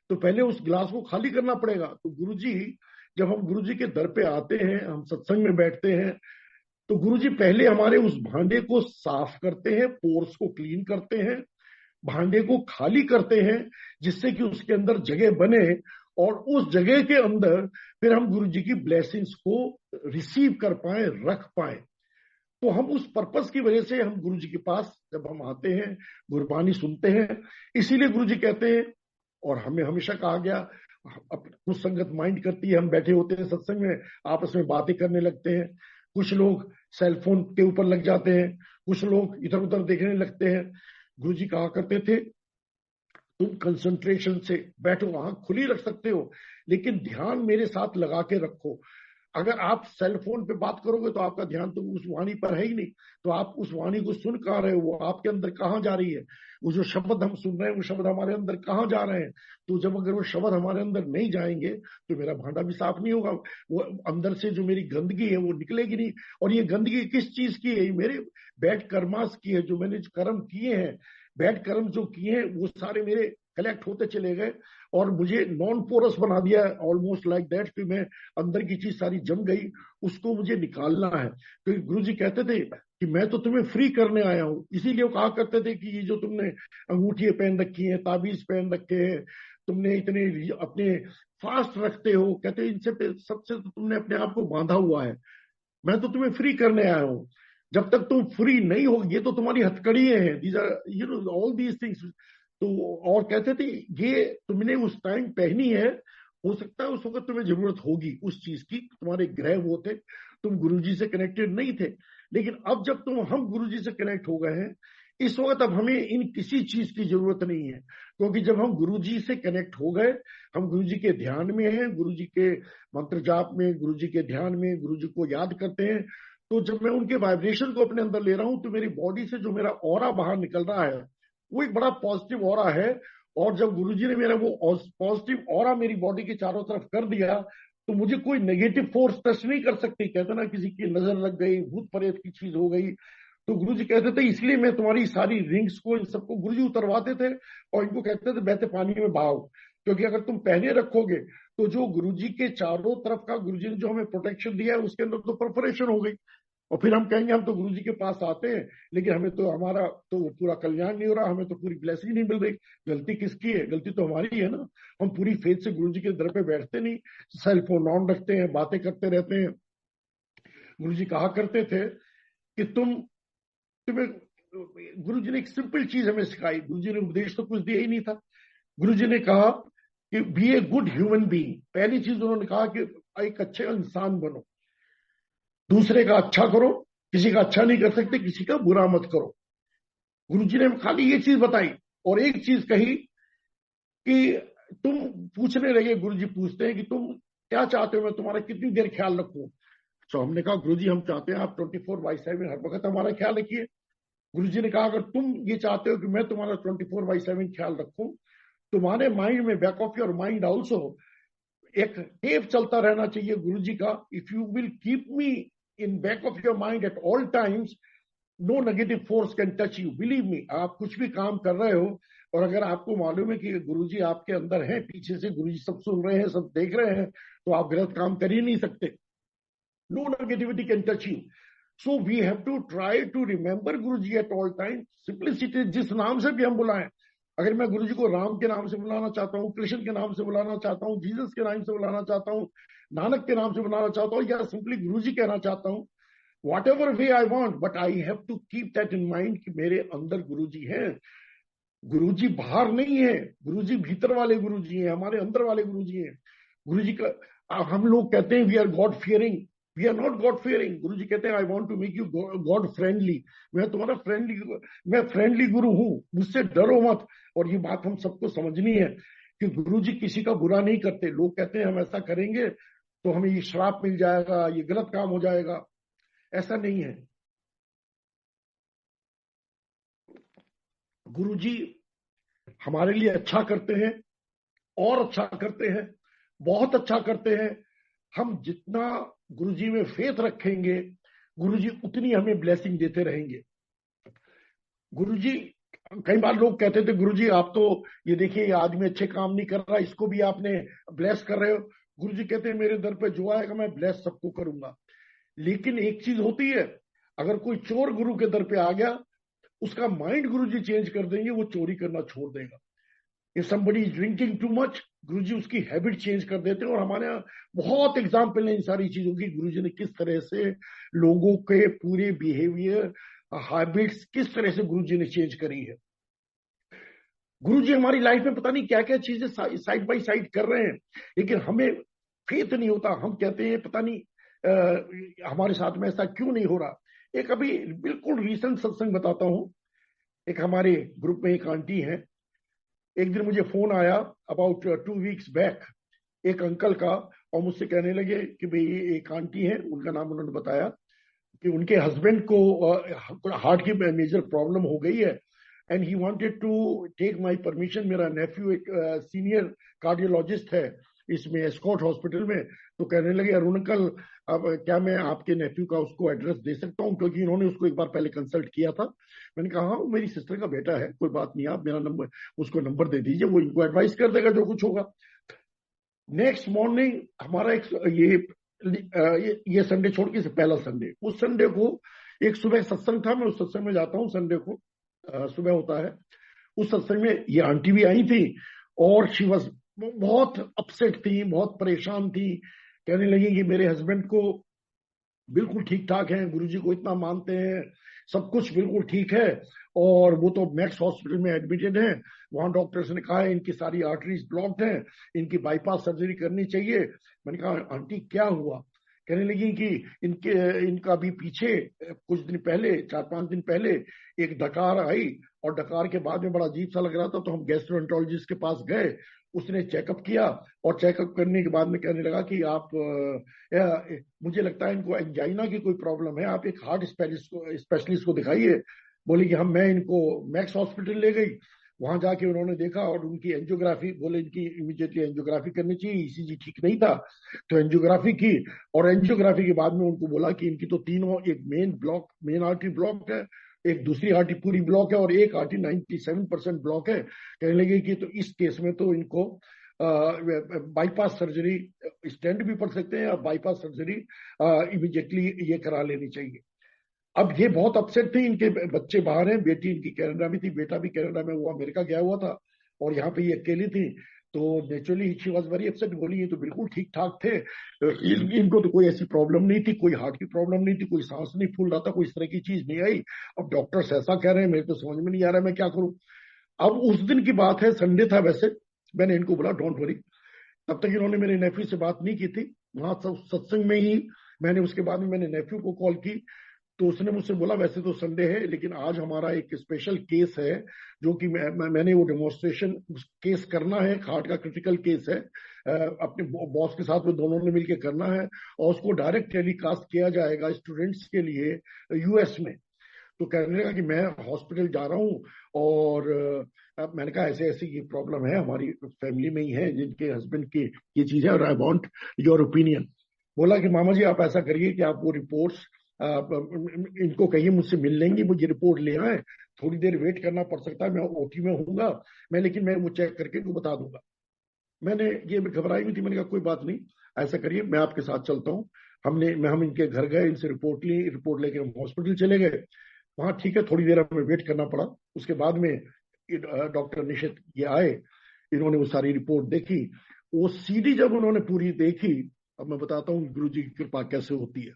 तो पहले उस गिलास को खाली करना पड़ेगा। तो गुरुजी, जब हम गुरुजी के दर पे आते हैं, हम सत्संग में बैठते हैं, तो गुरुजी पहले हमारे उस भांडे को साफ करते हैं, पोर्स को क्लीन करते हैं, भांडे को खाली करते हैं, जिससे कि उसके अंदर जगह बने और उस जगह के अंदर फिर हम गुरुजी की ब्लेसिंग्स को रिसीव कर पाए, रख पाए। तो हम उस पर्पस की वजह से हम गुरुजी के पास जब हम आते हैं, गुरबानी सुनते हैं, इसीलिए गुरुजी कहते हैं, और हमें हमेशा कहा गया, कुछ संगत माइंड करती है, हम बैठे होते हैं सत्संग में, आपस में बातें करने लगते हैं, कुछ लोग सेलफोन के ऊपर लग जाते हैं, कुछ लोग इधर उधर देखने लगते हैं। गुरुजी कहा करते थे, तुम कंसंट्रेशन से बैठो, आंख खुली रख सकते हो, लेकिन ध्यान मेरे साथ लगा के रखो। अगर आप सेल फोन पे बात करोगे तो आपका ध्यान तो उस वाणी पर है ही नहीं, तो आप उस वाणी को सुन कहाँ रहे हो, वो आपके अंदर कहाँ जा रही है, वो जो शब्द हम सुन रहे हैं वो शब्द हमारे अंदर कहाँ जा रहे हैं। तो जब अगर वो शब्द हमारे अंदर नहीं जाएंगे तो मेरा भांडा भी साफ नहीं होगा, वो अंदर से जो मेरी गंदगी है वो निकलेगी नहीं। और ये गंदगी किस चीज की है? ये मेरे बैड कर्मास की है, जो मैंने जो कर्म किए हैं, बैड कर्म जो किए हैं वो सारे मेरे कलेक्ट होते चले गए और मुझे नॉन पोरस बना दिया, ऑलमोस्ट लाइक दैट, कि मैं अंदर की चीज सारी जम गई, उसको मुझे निकालना है। क्योंकि गुरु जी कहते थे कि मैं तो तुम्हें फ्री करने आया हूं, इसीलिए वो कहा करते थे कि ये जो तुमने अंगूठियां पहन रखी हैं, ताबीज पहन रखे हैं, तुमने इतने अपने फास्ट रखते हो, कहते इनसे सबसे तो तुमने अपने आप को बांधा हुआ है, मैं तो तुम्हें फ्री करने आया हूं। जब तक तुम फ्री नहीं हो, ये तो तुम्हारी हथकड़ी है, these are you know all these things. तो और कहते थे ये तुमने उस टाइम पहनी है, हो सकता है उस वक्त तुम्हें जरूरत होगी उस चीज की, तुम्हारे ग्रह वो थे, तुम गुरुजी से कनेक्टेड नहीं थे। लेकिन अब जब हम गुरुजी से कनेक्ट हो गए हैं, इस वक्त अब हमें इन किसी चीज की जरूरत नहीं है, क्योंकि जब हम गुरुजी से कनेक्ट हो गए, हम गुरुजी के ध्यान में हैं, गुरुजी के मंत्र जाप में, गुरुजी के ध्यान में, गुरुजी को याद करते हैं, तो जब मैं उनके वाइब्रेशन को अपने अंदर ले रहा हूं तो मेरी बॉडी से जो मेरा ऑरा बाहर निकल रहा है वो एक बड़ा पॉजिटिव ऑरा है। और जब गुरुजी ने मेरा वो पॉजिटिव ऑरा मेरी बॉडी के चारों तरफ कर दिया, तो मुझे कोई नेगेटिव फोर्स टच नहीं कर सकती। कहते ना, किसी की नजर लग गई, भूत प्रेत की चीज हो गई, तो गुरुजी कहते थे इसलिए मैं तुम्हारी सारी रिंग्स को, इन सबको गुरुजी उतरवाते थे और इनको कहते थे बहते पानी में बहाओ, क्योंकि अगर तुम पहने रखोगे तो जो गुरुजी के चारों तरफ का गुरुजी ने जो हमें प्रोटेक्शन दिया है उसके अंदर तो परफोरेशन हो गई, और फिर हम कहेंगे हम तो गुरुजी के पास आते हैं लेकिन हमें तो हमारा तो पूरा कल्याण नहीं हो रहा, हमें तो पूरी ब्लेसिंग नहीं मिल रही। गलती किसकी है? गलती तो हमारी है ना। हम पूरी फेथ से गुरुजी के दर पे बैठते नहीं, सेल फोन ऑन रखते हैं, बातें करते रहते हैं। गुरुजी कहा करते थे कि तुम्हें गुरुजी ने एक सिंपल चीज हमें सिखाई, गुरुजी ने उपदेश तो कुछ दिया ही नहीं था। गुरुजी ने कहा कि be a good human being. पहली चीज उन्होंने कहा कि एक अच्छे इंसान बनो, दूसरे का अच्छा करो, किसी का अच्छा नहीं कर सकते, किसी का बुरा मत करो। गुरुजी ने खाली ये चीज बताई और एक चीज कही कि तुम पूछने लगे, गुरुजी पूछते हैं कि तुम क्या चाहते हो, मैं तुम्हारा कितनी देर ख्याल रखूं। तो हमने कहा गुरुजी हम चाहते हैं आप 24/7 हर वक्त हमारा ख्याल रखिए। गुरुजी ने कहा अगर तुम ये चाहते हो कि मैं तुम्हारा 24/7 ख्याल रखूं, तुम्हारे माइंड में, back of your mind also एक टेप चलता रहना चाहिए गुरुजी का, if you will keep me in back of your mind at all times, no negative force can touch you. Believe me, आप कुछ भी काम कर रहे हो और अगर आपको मालूम है कि गुरुजी आपके अंदर है, पीछे से गुरुजी सब सुन रहे हैं, सब देख रहे हैं, तो आप गलत काम कर ही नहीं सकते। No negativity can touch you. So we have to try to remember Guruji at all time. Simplicity, जिस नाम से भी हम बुलाएं, अगर मैं गुरुजी को राम के नाम से बुलाना चाहता हूँ, कृष्ण के नाम से बुलाना चाहता हूँ, जीसस के नाम से बुलाना चाहता हूँ, नानक के नाम से बुलाना चाहता हूँ, या सिंपली गुरुजी कहना चाहता हूँ, whatever way I want, but I have to keep that in mind कि मेरे अंदर गुरुजी हैं। गुरुजी बाहर नहीं है, गुरुजी भीतर वाले गुरुजी हैं, हमारे अंदर वाले गुरुजी हैं। गुरुजी का हम लोग कहते हैं we are God fearing, we are not God fearing. Guruji कहते हैं I want to make you God friendly, मैं तुम्हारा फ्रेंडली, मैं फ्रेंडली गुरु हूं, मुझसे डरो मत। और ये बात हम सबको समझनी है कि गुरुजी किसी का बुरा नहीं करते। लोग कहते हैं हम ऐसा करेंगे तो हमें ये श्राप मिल जाएगा, ये गलत काम हो जाएगा। ऐसा नहीं है। गुरुजी हमारे लिए अच्छा करते हैं और अच्छा करते हैं, बहुत अच्छा करते हैं। हम जितना गुरुजी में फेथ रखेंगे, गुरुजी उतनी हमें ब्लेसिंग देते रहेंगे। गुरुजी, कई बार लोग कहते थे गुरुजी आप तो ये देखिए ये आदमी अच्छे काम नहीं कर रहा, इसको भी आपने ब्लेस कर रहे हो। गुरुजी कहते हैं मेरे दर पे जो आएगा मैं ब्लेस सबको करूंगा। लेकिन एक चीज होती है, अगर कोई चोर गुरु के दर पे आ गया, उसका माइंड गुरुजी चेंज कर देंगे, वो चोरी करना छोड़ देगा। If somebody is drinking too much, Guruji उसकी हैबिट चेंज कर देते हैं। और हमारे यहाँ बहुत एग्जाम्पल है इन सारी चीजों की, गुरुजी ने किस तरह से लोगों के पूरे बिहेवियर, हैबिट्स किस तरह से गुरुजी ने चेंज करी है। गुरुजी हमारी लाइफ में पता नहीं क्या क्या चीजें साइड बाय साइड कर रहे हैं, लेकिन हमें फेथ नहीं होता। हम कहते हैं पता नहीं हमारे साथ में ऐसा क्यों नहीं हो रहा। एक अभी बिल्कुल रीसेंट सत्संग बताता हूं। एक हमारे ग्रुप में एक आंटी है, एक दिन मुझे फोन आया अबाउट 2 वीक्स बैक एक अंकल का, और मुझसे कहने लगे कि भाई एक आंटी है, उनका नाम उन्होंने बताया कि उनके हस्बैंड को हार्ट की मेजर प्रॉब्लम हो गई है, and he wanted to take my permission. मेरा नेफ्यू एक सीनियर कार्डियोलॉजिस्ट है इसमें एस्कॉट हॉस्पिटल में, तो कहने लगे अरुण अंकल अब क्या मैं आपके नेफ्यू का उसको एड्रेस दे सकता हूँ, क्योंकि इन्होंने उसको एक बार पहले कंसल्ट किया था। मैंने कहा हाँ वो मेरी सिस्टर का बेटा है, कोई बात नहीं, आप मेरा नंबर उसको नंबर दे दीजिए, वो इनको एडवाइस कर देगा जो कुछ होगा। नेक्स्ट मॉर्निंग हमारा एक ये संडे छोड़ के पहला संडे, उस संडे को एक सुबह सत्संग था। मैं उस सत्संग में जाता हूँ, संडे को सुबह होता है। उस सत्संग में ये आंटी भी आई थी और शी वॉज बहुत अपसेट थी, बहुत परेशान थी। कहने लगी कि मेरे हस्बैंड को बिल्कुल ठीक ठाक है, गुरुजी को इतना मानते हैं, सब कुछ बिल्कुल ठीक है, और वो तो मैक्स हॉस्पिटल में एडमिटेड है। वहां डॉक्टर्स ने कहा है इनकी सारी आर्टरीज ब्लॉक्ड हैं, इनकी बाईपास सर्जरी करनी चाहिए। मैंने कहा आंटी क्या हुआ? कहने लगी कि इनका भी पीछे कुछ दिन पहले, 4-5 दिन पहले एक डकार आई, और डकार के बाद में बड़ा अजीब सा लग रहा था, तो हम गैस्ट्रोएंटरोलॉजिस्ट के पास गए। उसने चेकअप किया, और चेकअप करने के बाद में कहने लगा कि आप मुझे लगता है इनको एंजाइना की कोई प्रॉब्लम है, आप एक हार्ट स्पेशलिस्ट को दिखाइए। बोले कि मैं इनको मैक्स हॉस्पिटल ले गई। वहां जाके उन्होंने देखा और उनकी एंजियोग्राफी, बोले इनकी इमीडिएटली एंजियोग्राफी करनी चाहिए, ईसीजी ठीक नहीं था, तो एंजियोग्राफी की। और एंजियोग्राफी के बाद में उनको बोला कि इनकी तो तीनों, एक मेन आर्टरी ब्लॉक है, एक दूसरी आर्टरी पूरी ब्लॉक है, और एक आर्टरी 97% ब्लॉक है। कहने लगे कि तो इस केस में तो इनको बाईपास सर्जरी, स्टेंट भी पड़ सकते हैं, और बाईपास सर्जरी इमीडिएटली ये करा लेनी चाहिए। अब ये बहुत अपसेट थी, इनके बच्चे बाहर हैं, बेटी इनकी कनाडा में थी, बेटा भी कनाडा में, वो अमेरिका गया हुआ था, और यहाँ पे ये अकेली थी। तो naturally she was very upset. बोली ये तो बिल्कुल ठीक ठाक थे, इनको तो कोई ऐसी प्रॉब्लम नहीं थी, कोई हार्ट की प्रॉब्लम नहीं थी, कोई सांस नहीं फूल रहा था, कोई इस तरह की चीज नहीं आई। अब डॉक्टर्स ऐसा कह रहे हैं, मेरे तो समझ में नहीं आ रहा है मैं क्या करूं। अब उस दिन की बात है, संडे था वैसे, मैंने इनको बोला डोंट वरी। तब तक इन्होंने मेरे नेफ्यू से बात नहीं की थी, वहां सत्संग में ही मैंने, उसके बाद में मैंने नेफ्यू को कॉल की, तो उसने मुझसे बोला वैसे तो संडे है, लेकिन आज हमारा एक स्पेशल केस है, जो कि मैंने वो डेमोन्स्ट्रेशन केस करना है, हार्ट का क्रिटिकल केस है, अपने बॉस के साथ में दोनों ने मिलकर करना है, और उसको डायरेक्ट टेलीकास्ट किया जाएगा स्टूडेंट्स के लिए यूएस में। तो कहने लगा कि मैं हॉस्पिटल जा रहा हूँ, और मैंने कहा ऐसे ऐसे ये प्रॉब्लम है, हमारी फैमिली में ही है जिनके हस्बैंड की ये चीज है, और आई वांट योर ओपिनियन। बोला कि मामा जी आप ऐसा करिए कि आप वो रिपोर्ट्स इनको कहिए मुझसे मिल लेंगी, मुझे रिपोर्ट ले आए, थोड़ी देर वेट करना पड़ सकता है, मैं ओटी में हूँगा, लेकिन मैं वो चेक करके इनको बता दूंगा। मैंने ये घबराई हुई थी, मैंने कहा कोई बात नहीं, ऐसा करिए मैं आपके साथ चलता हूँ। हम इनके घर गए, इनसे रिपोर्ट लेके हम हॉस्पिटल चले गए। वहां ठीक है, थोड़ी देर हमें वेट करना पड़ा। उसके बाद में डॉक्टर निशित ये आए, इन्होंने वो सारी रिपोर्ट देखी। वो सीडी जब उन्होंने पूरी देखी, अब मैं बताता हूँ गुरु जी की कृपा कैसे होती है।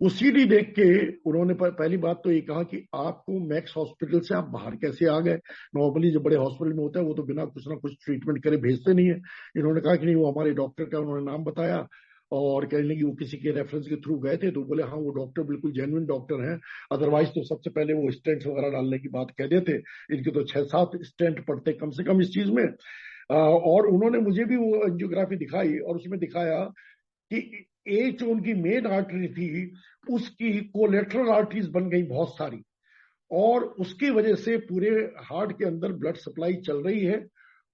वो सीडी देख के उन्होंने पहली बात तो ये कहा कि आपको मैक्स हॉस्पिटल से आप बाहर कैसे आ गए? नॉर्मली जो बड़े हॉस्पिटल में होता है वो तो बिना कुछ ना कुछ ट्रीटमेंट करे भेजते नहीं है। इन्होंने कहा कि नहीं, वो हमारे डॉक्टर का उन्होंने नाम बताया, और कहने लगी वो किसी के रेफरेंस के थ्रू गए थे, तो बोले हाँ वो डॉक्टर बिल्कुल जेन्युइन डॉक्टर हैं, अदरवाइज तो सबसे पहले वो स्टेंट वगैरह डालने की बात कह देते। इनके तो 6-7 स्टेंट पड़ते कम से कम इस चीज में। और उन्होंने मुझे भी वो एंजियोग्राफी दिखाई और उसमें दिखाया कि एक जो उनकी मेन आर्टरी थी उसकी कोलेटरल आर्टरीज बन गई बहुत सारी, और उसकी वजह से पूरे हार्ट के अंदर ब्लड सप्लाई चल रही है।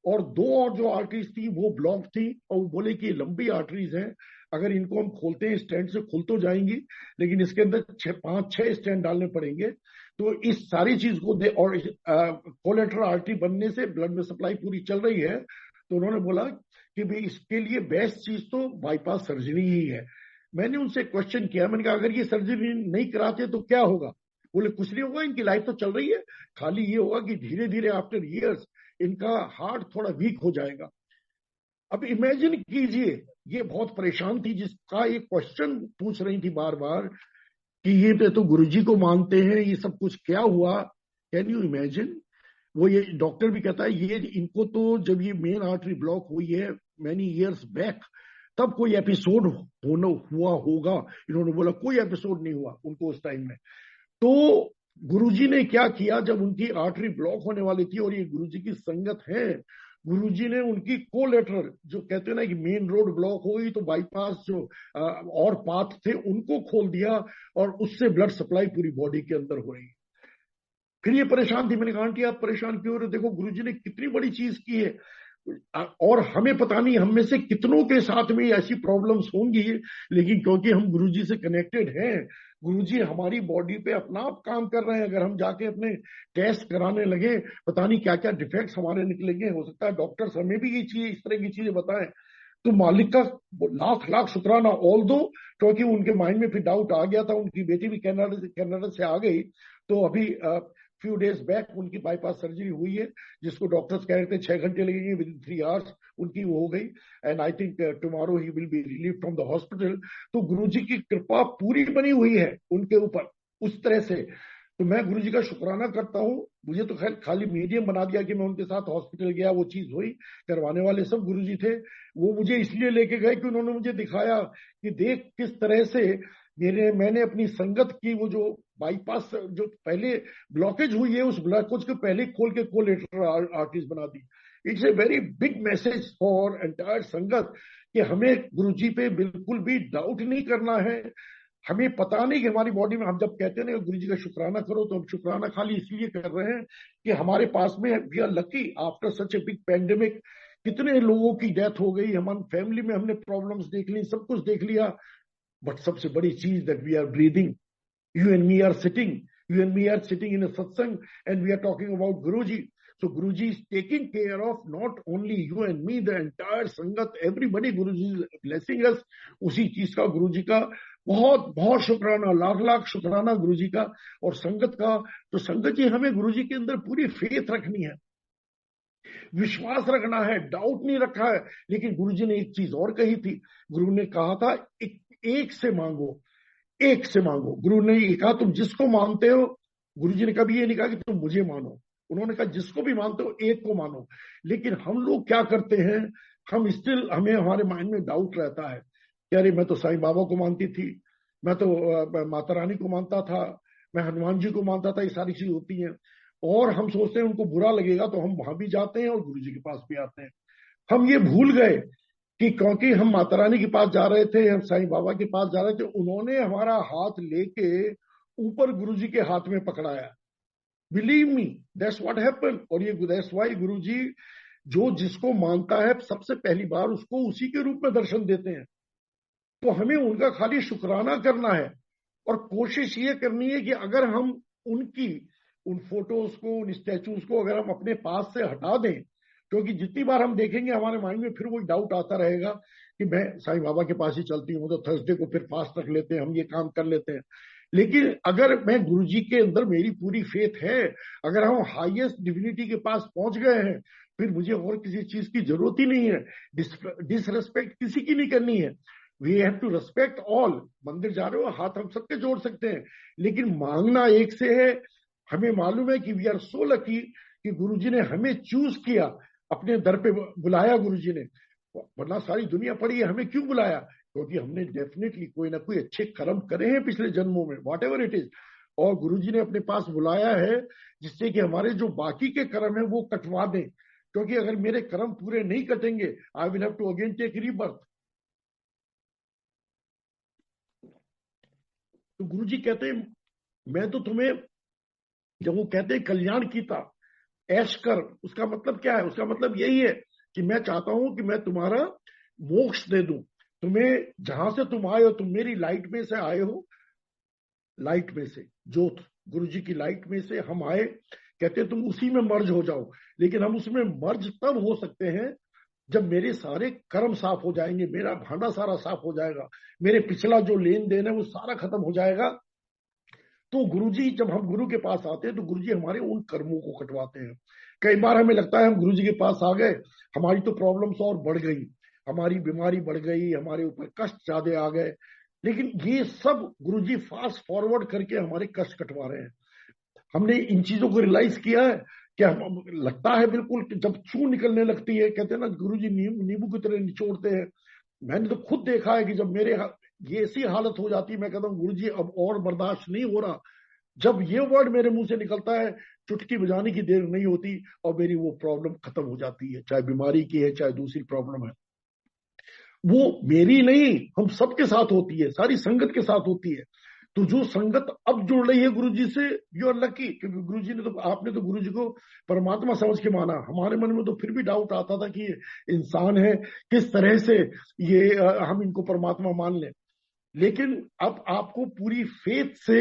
और दो और जो आर्टरीज थी वो ब्लॉक थी, और वो बोले कि लंबी आर्टरीज हैं, अगर इनको हम खोलते हैं स्टेंट से खुल तो जाएंगी, लेकिन इसके अंदर 5-6 स्टेंट डालने पड़ेंगे। तो इस सारी चीज को दे, और कोलेटरल आर्टरी बनने से ब्लड में सप्लाई पूरी चल रही है। तो उन्होंने बोला कि भाई इसके लिए बेस्ट चीज तो बाईपास सर्जरी ही है। मैंने उनसे क्वेश्चन किया, मैंने कहा अगर ये सर्जरी नहीं कराते तो क्या होगा? बोले कुछ नहीं होगा, इनकी लाइफ तो चल रही है, खाली ये होगा कि धीरे धीरे आफ्टर ईयर्स इनका हार्ट थोड़ा वीक हो जाएगा। अब इमेजिन कीजिए, ये बहुत परेशान थी, जिसका ये क्वेश्चन पूछ रही थी बार बार कि ये तो गुरुजी को मानते हैं, ये सब कुछ क्या हुआ? Can you imagine? वो ये डॉक्टर भी कहता है ये इनको तो जब ये मेन आर्टरी ब्लॉक हुई है मैनी ईयर्स बैक, तब कोई एपिसोड हुआ होगा। इन्होंने बोला कोई एपिसोड नहीं हुआ उनको उस टाइम में। तो गुरुजी ने क्या किया, जब उनकी आर्टरी ब्लॉक होने वाली थी, और ये गुरुजी की संगत है, गुरुजी ने उनकी कोलेटरल, जो कहते हैं ना कि मेन रोड ब्लॉक हो गई तो बाईपास जो और पाथ थे उनको खोल दिया, और उससे ब्लड सप्लाई पूरी बॉडी के अंदर हो रही। फिर ये परेशान थी, मैंने कहा आंटी आप परेशान क्यों हो रहे? देखो गुरुजी ने कितनी बड़ी चीज की है, और हमें पता नहीं हम में से कितनों के साथ में ऐसी प्रॉब्लम्स होंगी, लेकिन क्योंकि हम गुरुजी से कनेक्टेड हैं, गुरुजी हमारी बॉडी पे अपना आप काम कर रहे हैं। अगर हम जाके अपने टेस्ट कराने लगे, पता नहीं क्या क्या डिफेक्ट्स हमारे निकलेंगे, हो सकता है डॉक्टर्स हमें भी ये चीज इस तरह की चीजें बताएं। तो मालिक का लाख लाख शुक्राना, ऑल दो, क्योंकि उनके माइंड में फिर डाउट आ गया था। उनकी बेटी भी कनाडा से आ गई, तो अभी फ्यू डेज बैक उनकी बाईपास सर्जरी हुई है, जिसको डॉक्टर्स कह रहे थे 6 घंटे लगेंगे, विद इन 3 आवर्स उनकी वो हो गई। And I think tomorrow he will be relieve from the hospital. तो गुरुजी की कृपा पूरी बनी हुई है उनके ऊपर उस तरह से। तो मैं गुरुजी का शुक्राना करता हूँ। मुझे तो खैर खाली मीडियम बना दिया कि मैं उनके साथ हॉस्पिटल गया, वो चीज हुई। करवाने वाले सब गुरुजी थे। वो मुझे इसलिए लेके गए कि उन्होंने मुझे दिखाया कि देख किस तरह से मैंने अपनी संगत की वो जो बाईपास जो पहले ब्लॉकेज हुई है, उस ब्लॉकेज को पहले खोल के कोलेटरल आर्टरीज बना दी। It's a very big message for entire संगत कि हमें गुरुजी पे बिल्कुल भी डाउट नहीं करना है। हमें पता नहीं कि हमारी बॉडी में, हम जब कहते हैं ना गुरुजी का शुक्राना करो, तो हम शुक्राना खाली इसलिए कर रहे हैं कि हमारे पास में we are lucky after such a big pandemic. कितने लोगों की डेथ हो गई, हमारी फैमिली में हमने प्रॉब्लम्स देख ली, सब कुछ देख लिया, बट सबसे बड़ी चीज that we are breathing. You and me are sitting in a satsang, and we are talking about Guruji. So Guruji is taking care of not only you and me, the entire Sangat, everybody. Guruji is blessing us. उसी चीज का गुरुजी का बहुत बहुत शुक्राना, लाख लाख शुक्राना गुरुजी का और संगत का। तो संगत जी, हमें गुरुजी के अंदर पूरी फेथ रखनी है, विश्वास रखना है, डाउट नहीं रखा है। लेकिन गुरुजी ने एक चीज और कही थी। गुरु ने कहा था एक से मांगो, एक से मांगो। गुरु ने ये कहा तुम जिसको मानते हो, गुरुजी ने कभी ये नहीं कहा कि तुम मुझे मानो, उन्होंने कहा जिसको भी मानते हो एक को मानो। लेकिन हम लोग क्या करते हैं, हमें हमारे माइंड में डाउट रहता है कि अरे मैं तो साईं बाबा को मानती थी, मैं तो माता रानी को मानता था, मैं हनुमान जी को मानता था। ये सारी चीज होती है, और हम सोचते हैं उनको बुरा लगेगा तो हम वहां भी जाते हैं और गुरुजी के पास भी आते हैं। हम ये भूल गए कि क्योंकि हम माता रानी के पास जा रहे थे, हम साईं बाबा के पास जा रहे थे, उन्होंने हमारा हाथ लेके ऊपर गुरुजी के हाथ में पकड़ाया। Believe me, that's what happened. और ये दैट्स व्हाई गुरुजी जो जिसको मानता है सबसे पहली बार उसको उसी के रूप में दर्शन देते हैं। तो हमें उनका खाली शुक्राना करना है, और कोशिश ये करनी है कि अगर हम उन फोटोज को, उन स्टैचूज को अगर हम अपने पास से हटा दें, क्योंकि जितनी बार हम देखेंगे हमारे माइंड में फिर वो डाउट आता रहेगा कि मैं साईं बाबा के पास ही चलती हूँ, तो थर्सडे को फिर फास्ट रख लेते हैं, हम ये काम कर लेते हैं। लेकिन अगर मैं गुरुजी के अंदर मेरी पूरी फेथ है, अगर हम हाईएस्ट डिविनिटी के पास पहुंच गए हैं, फिर मुझे और किसी चीज की जरूरत ही नहीं है। डिसरेस्पेक्ट किसी की नहीं करनी है। We have to respect all. मंदिर जा रहे हो, हाथ हम सबके जोड़ सकते हैं, लेकिन मांगना एक से है। हमें मालूम है कि वी आर सो लकी कि गुरुजी ने हमें चूज किया, अपने दर पे बुलाया गुरुजी ने। वरना सारी दुनिया पड़ी है, हमें क्यों बुलाया? क्योंकि हमने डेफिनेटली कोई ना कोई अच्छे कर्म करे हैं पिछले जन्मों में, वॉट एवर इट इज। और गुरुजी ने अपने पास बुलाया है जिससे कि हमारे जो बाकी के कर्म है वो कटवा दें, क्योंकि अगर मेरे कर्म पूरे नहीं कटेंगे, I will have to again take rebirth. तो गुरु जी कहते हैं, मैं तो तुम्हें, जब वो कहते हैं कल्याण कीता, ऐश कर, उसका मतलब क्या है? उसका मतलब यही है कि मैं चाहता हूं कि मैं तुम्हारा मोक्ष दे दूं तुम्हें। जहां से तुम आए हो, तुम मेरी लाइट में से आए हो, लाइट में से, ज्योत, गुरु जी की लाइट में से हम आए। कहते हैं तुम उसी में मर्ज हो जाओ। लेकिन हम उसमें मर्ज तब हो सकते हैं जब मेरे सारे कर्म साफ हो जाएंगे, मेरा भांडा सारा साफ हो जाएगा, मेरे पिछला जो लेन देन है वो सारा खत्म हो जाएगा। तो गुरुजी, जब हम गुरु के पास आते हैं तो गुरुजी हमारे उन कर्मों को कटवाते हैं। कई बार हमें लगता है हम गुरु जी के पास आ गए, हमारी तो प्रॉब्लम्स और बढ़ गई, हमारी बीमारी बढ़ गई, हमारे ऊपर कष्ट ज्यादा आ गए। लेकिन ये सब गुरुजी फास्ट फॉरवर्ड करके हमारे कष्ट कटवा रहे हैं। हमने इन चीजों को रियलाइज किया है कि हम, लगता है बिल्कुल कि जब चू निकलने लगती है, कहते हैं ना गुरुजी नींबू की तरह निचोड़ते हैं। मैंने तो खुद देखा है कि जब मेरे ये ऐसी हालत हो जाती है, मैं कहता हूँ गुरुजी अब और बर्दाश्त नहीं हो रहा। जब ये वर्ड मेरे मुंह से निकलता है, चुटकी बजाने की देर नहीं होती और मेरी वो प्रॉब्लम खत्म हो जाती है, चाहे बीमारी की है चाहे दूसरी प्रॉब्लम है। वो मेरी नहीं, हम सबके साथ होती है, सारी संगत के साथ होती है। तो जो संगत अब जुड़ रही है गुरुजी से, यू आर लकी, क्योंकि गुरुजी ने तो, आपने तो गुरुजी को परमात्मा समझ के माना। हमारे मन में तो फिर भी डाउट आता था कि ये इंसान है, किस तरह से ये हम इनको परमात्मा मान लें। लेकिन अब आपको पूरी फेथ से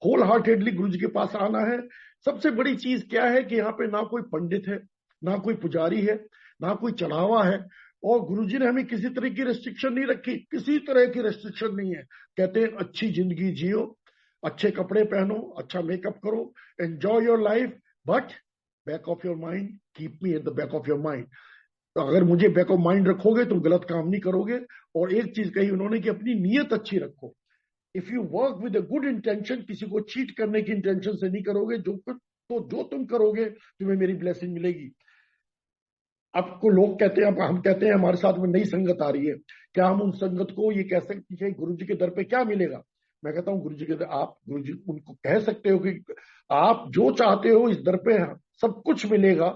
होल हार्टेडली गुरु जी के पास आना है। सबसे बड़ी चीज क्या है कि यहाँ पे ना कोई पंडित है, ना कोई पुजारी है, ना कोई चढ़ावा है। और गुरुजी ने हमें किसी तरह की रेस्ट्रिक्शन नहीं रखी, किसी तरह की रेस्ट्रिक्शन नहीं है। कहते हैं अच्छी जिंदगी जियो, अच्छे कपड़े पहनो, अच्छा मेकअप करो, enjoy your life, but back of your mind, keep me at the back of your mind. तो अगर मुझे बैक ऑफ माइंड रखोगे तो गलत काम नहीं करोगे। और एक चीज कही उन्होंने कि अपनी नीयत अच्छी रखो। If you work with a good intention, किसी को चीट करने की इंटेंशन से नहीं करोगे, जो तुम करोगे तुम्हें मेरी ब्लेसिंग मिलेगी। आपको लोग कहते हैं, हम कहते हैं हमारे साथ में नई संगत आ रही है, क्या हम उन संगत को ये कह सकते हैं गुरु जी के दर पे क्या मिलेगा? मैं कहता हूं गुरु जी के दर, आप गुरु जी उनको कह सकते हो कि आप जो चाहते हो इस दर पे सब कुछ मिलेगा।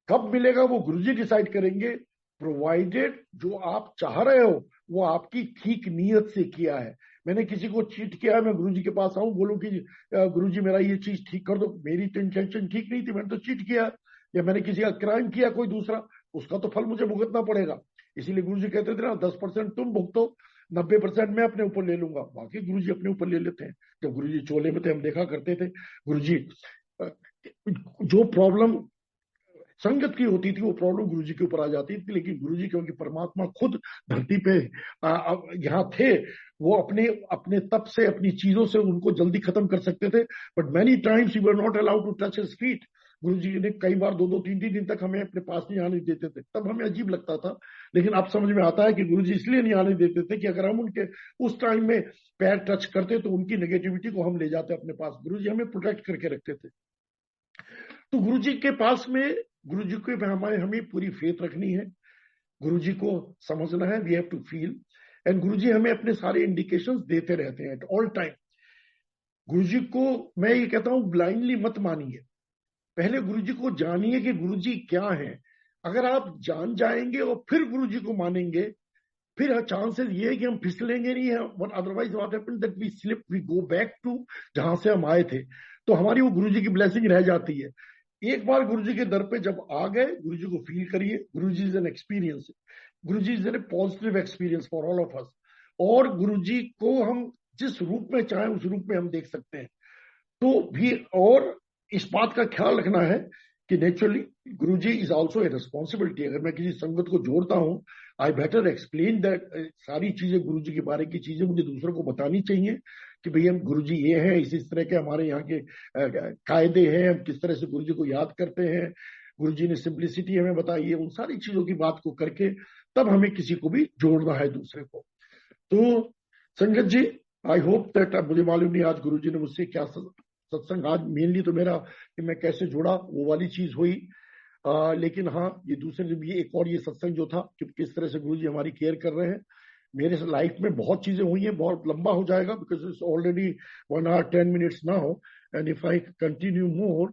कब मिलेगा वो गुरुजी डिसाइड करेंगे, प्रोवाइडेड जो आप चाह रहे हो वो आपकी ठीक नीयत से किया है। मैंने किसी को चीट किया है, मैं गुरुजी के पास आऊं, बोलूं कि गुरुजी मेरा ये चीज ठीक कर दो, मेरी तो इंटेंशन ठीक नहीं थी, मैंने तो चीट किया। या मैंने किसी का क्राइम किया कोई दूसरा, उसका तो फल मुझे भुगतना पड़ेगा। इसीलिए गुरुजी कहते थे ना 10% तुम भुगतो, 90% मैं अपने ऊपर ले लूंगा। बाकी गुरुजी अपने ऊपर ले लेते हैं। जब गुरुजी चोले में थे हम देखा करते थे, गुरुजी जो प्रॉब्लम संगत की होती थी वो प्रॉब्लम गुरुजी के ऊपर आ जाती थी। लेकिन गुरुजी, क्योंकि परमात्मा खुद धरती पे यहाँ थे, वो अपने अपने तप से, अपनी चीजों से उनको जल्दी खत्म कर सकते थे। But many times we were not allowed to touch his feet. Guruji ने कई बार 2-2, 3-3 दिन तक हमें अपने पास नहीं आने देते थे। तब हमें अजीब लगता था, लेकिन अब समझ में आता है कि गुरुजी इसलिए नहीं आने देते थे कि अगर हम उनके उस टाइम में पैर टच करते तो उनकी नेगेटिविटी को हम ले जाते अपने पास। गुरुजी हमें प्रोटेक्ट करके रखते थे। तो गुरुजी के पास में, गुरुजी के हमें पूरी फेथ रखनी है, गुरुजी को समझना है, we have to feel. And Guruji हमें अपने सारे इंडिकेशंस देते रहते हैं एट ऑल टाइम। गुरुजी को मैं ये कहता हूं ब्लाइंडली मत मानिए, पहले गुरुजी को जानिए कि गुरुजी क्या है। अगर आप जान जाएंगे और फिर गुरुजी को मानेंगे, फिर चांसेस ये है कि हम फिसलेंगे नहीं है। But otherwise what happens that we slip, we go back to जहां से हम आए थे। तो हमारी वो गुरुजी की ब्लेसिंग रह जाती है। एक बार गुरुजी के दर पे जब आ गए, गुरुजी को फील करिए। Guruji is an experience, Guruji is an positive experience for all of us. और गुरुजी को हम जिस रूप में चाहें उस रूप में हम देख सकते हैं। तो भी, और इस बात का ख्याल रखना है कि naturally Guruji is also a responsibility. अगर मैं किसी संगत को जोड़ता हूं, आई बेटर एक्सप्लेन दैट। सारी चीजें गुरुजी के बारे की चीजें मुझे दूसरों को बतानी चाहिए कि भैया हम गुरुजी ये हैं, इस तरह के हमारे यहाँ के कायदे हैं, हम किस तरह से गुरुजी को याद करते हैं, गुरुजी ने सिंप्लिसिटी हमें बताई है। उन सारी चीजों की बात को करके तब हमें किसी को भी जोड़ना है दूसरे को। तो संगत जी, आई होप दैट, मुझे मालूम नहीं आज गुरुजी ने मुझसे क्या सत्संग, आज मेनली तो मेरा कि मैं कैसे जुड़ा वो वाली चीज हुई। लेकिन हाँ, ये दूसरे दिन ये एक और ये सत्संग जो था कि किस तरह से गुरुजी हमारी केयर कर रहे हैं। मेरे लाइफ में बहुत चीजें हुई हैं, बहुत लंबा हो जाएगा because it's already 1 hour 10 minutes now. And if I continue more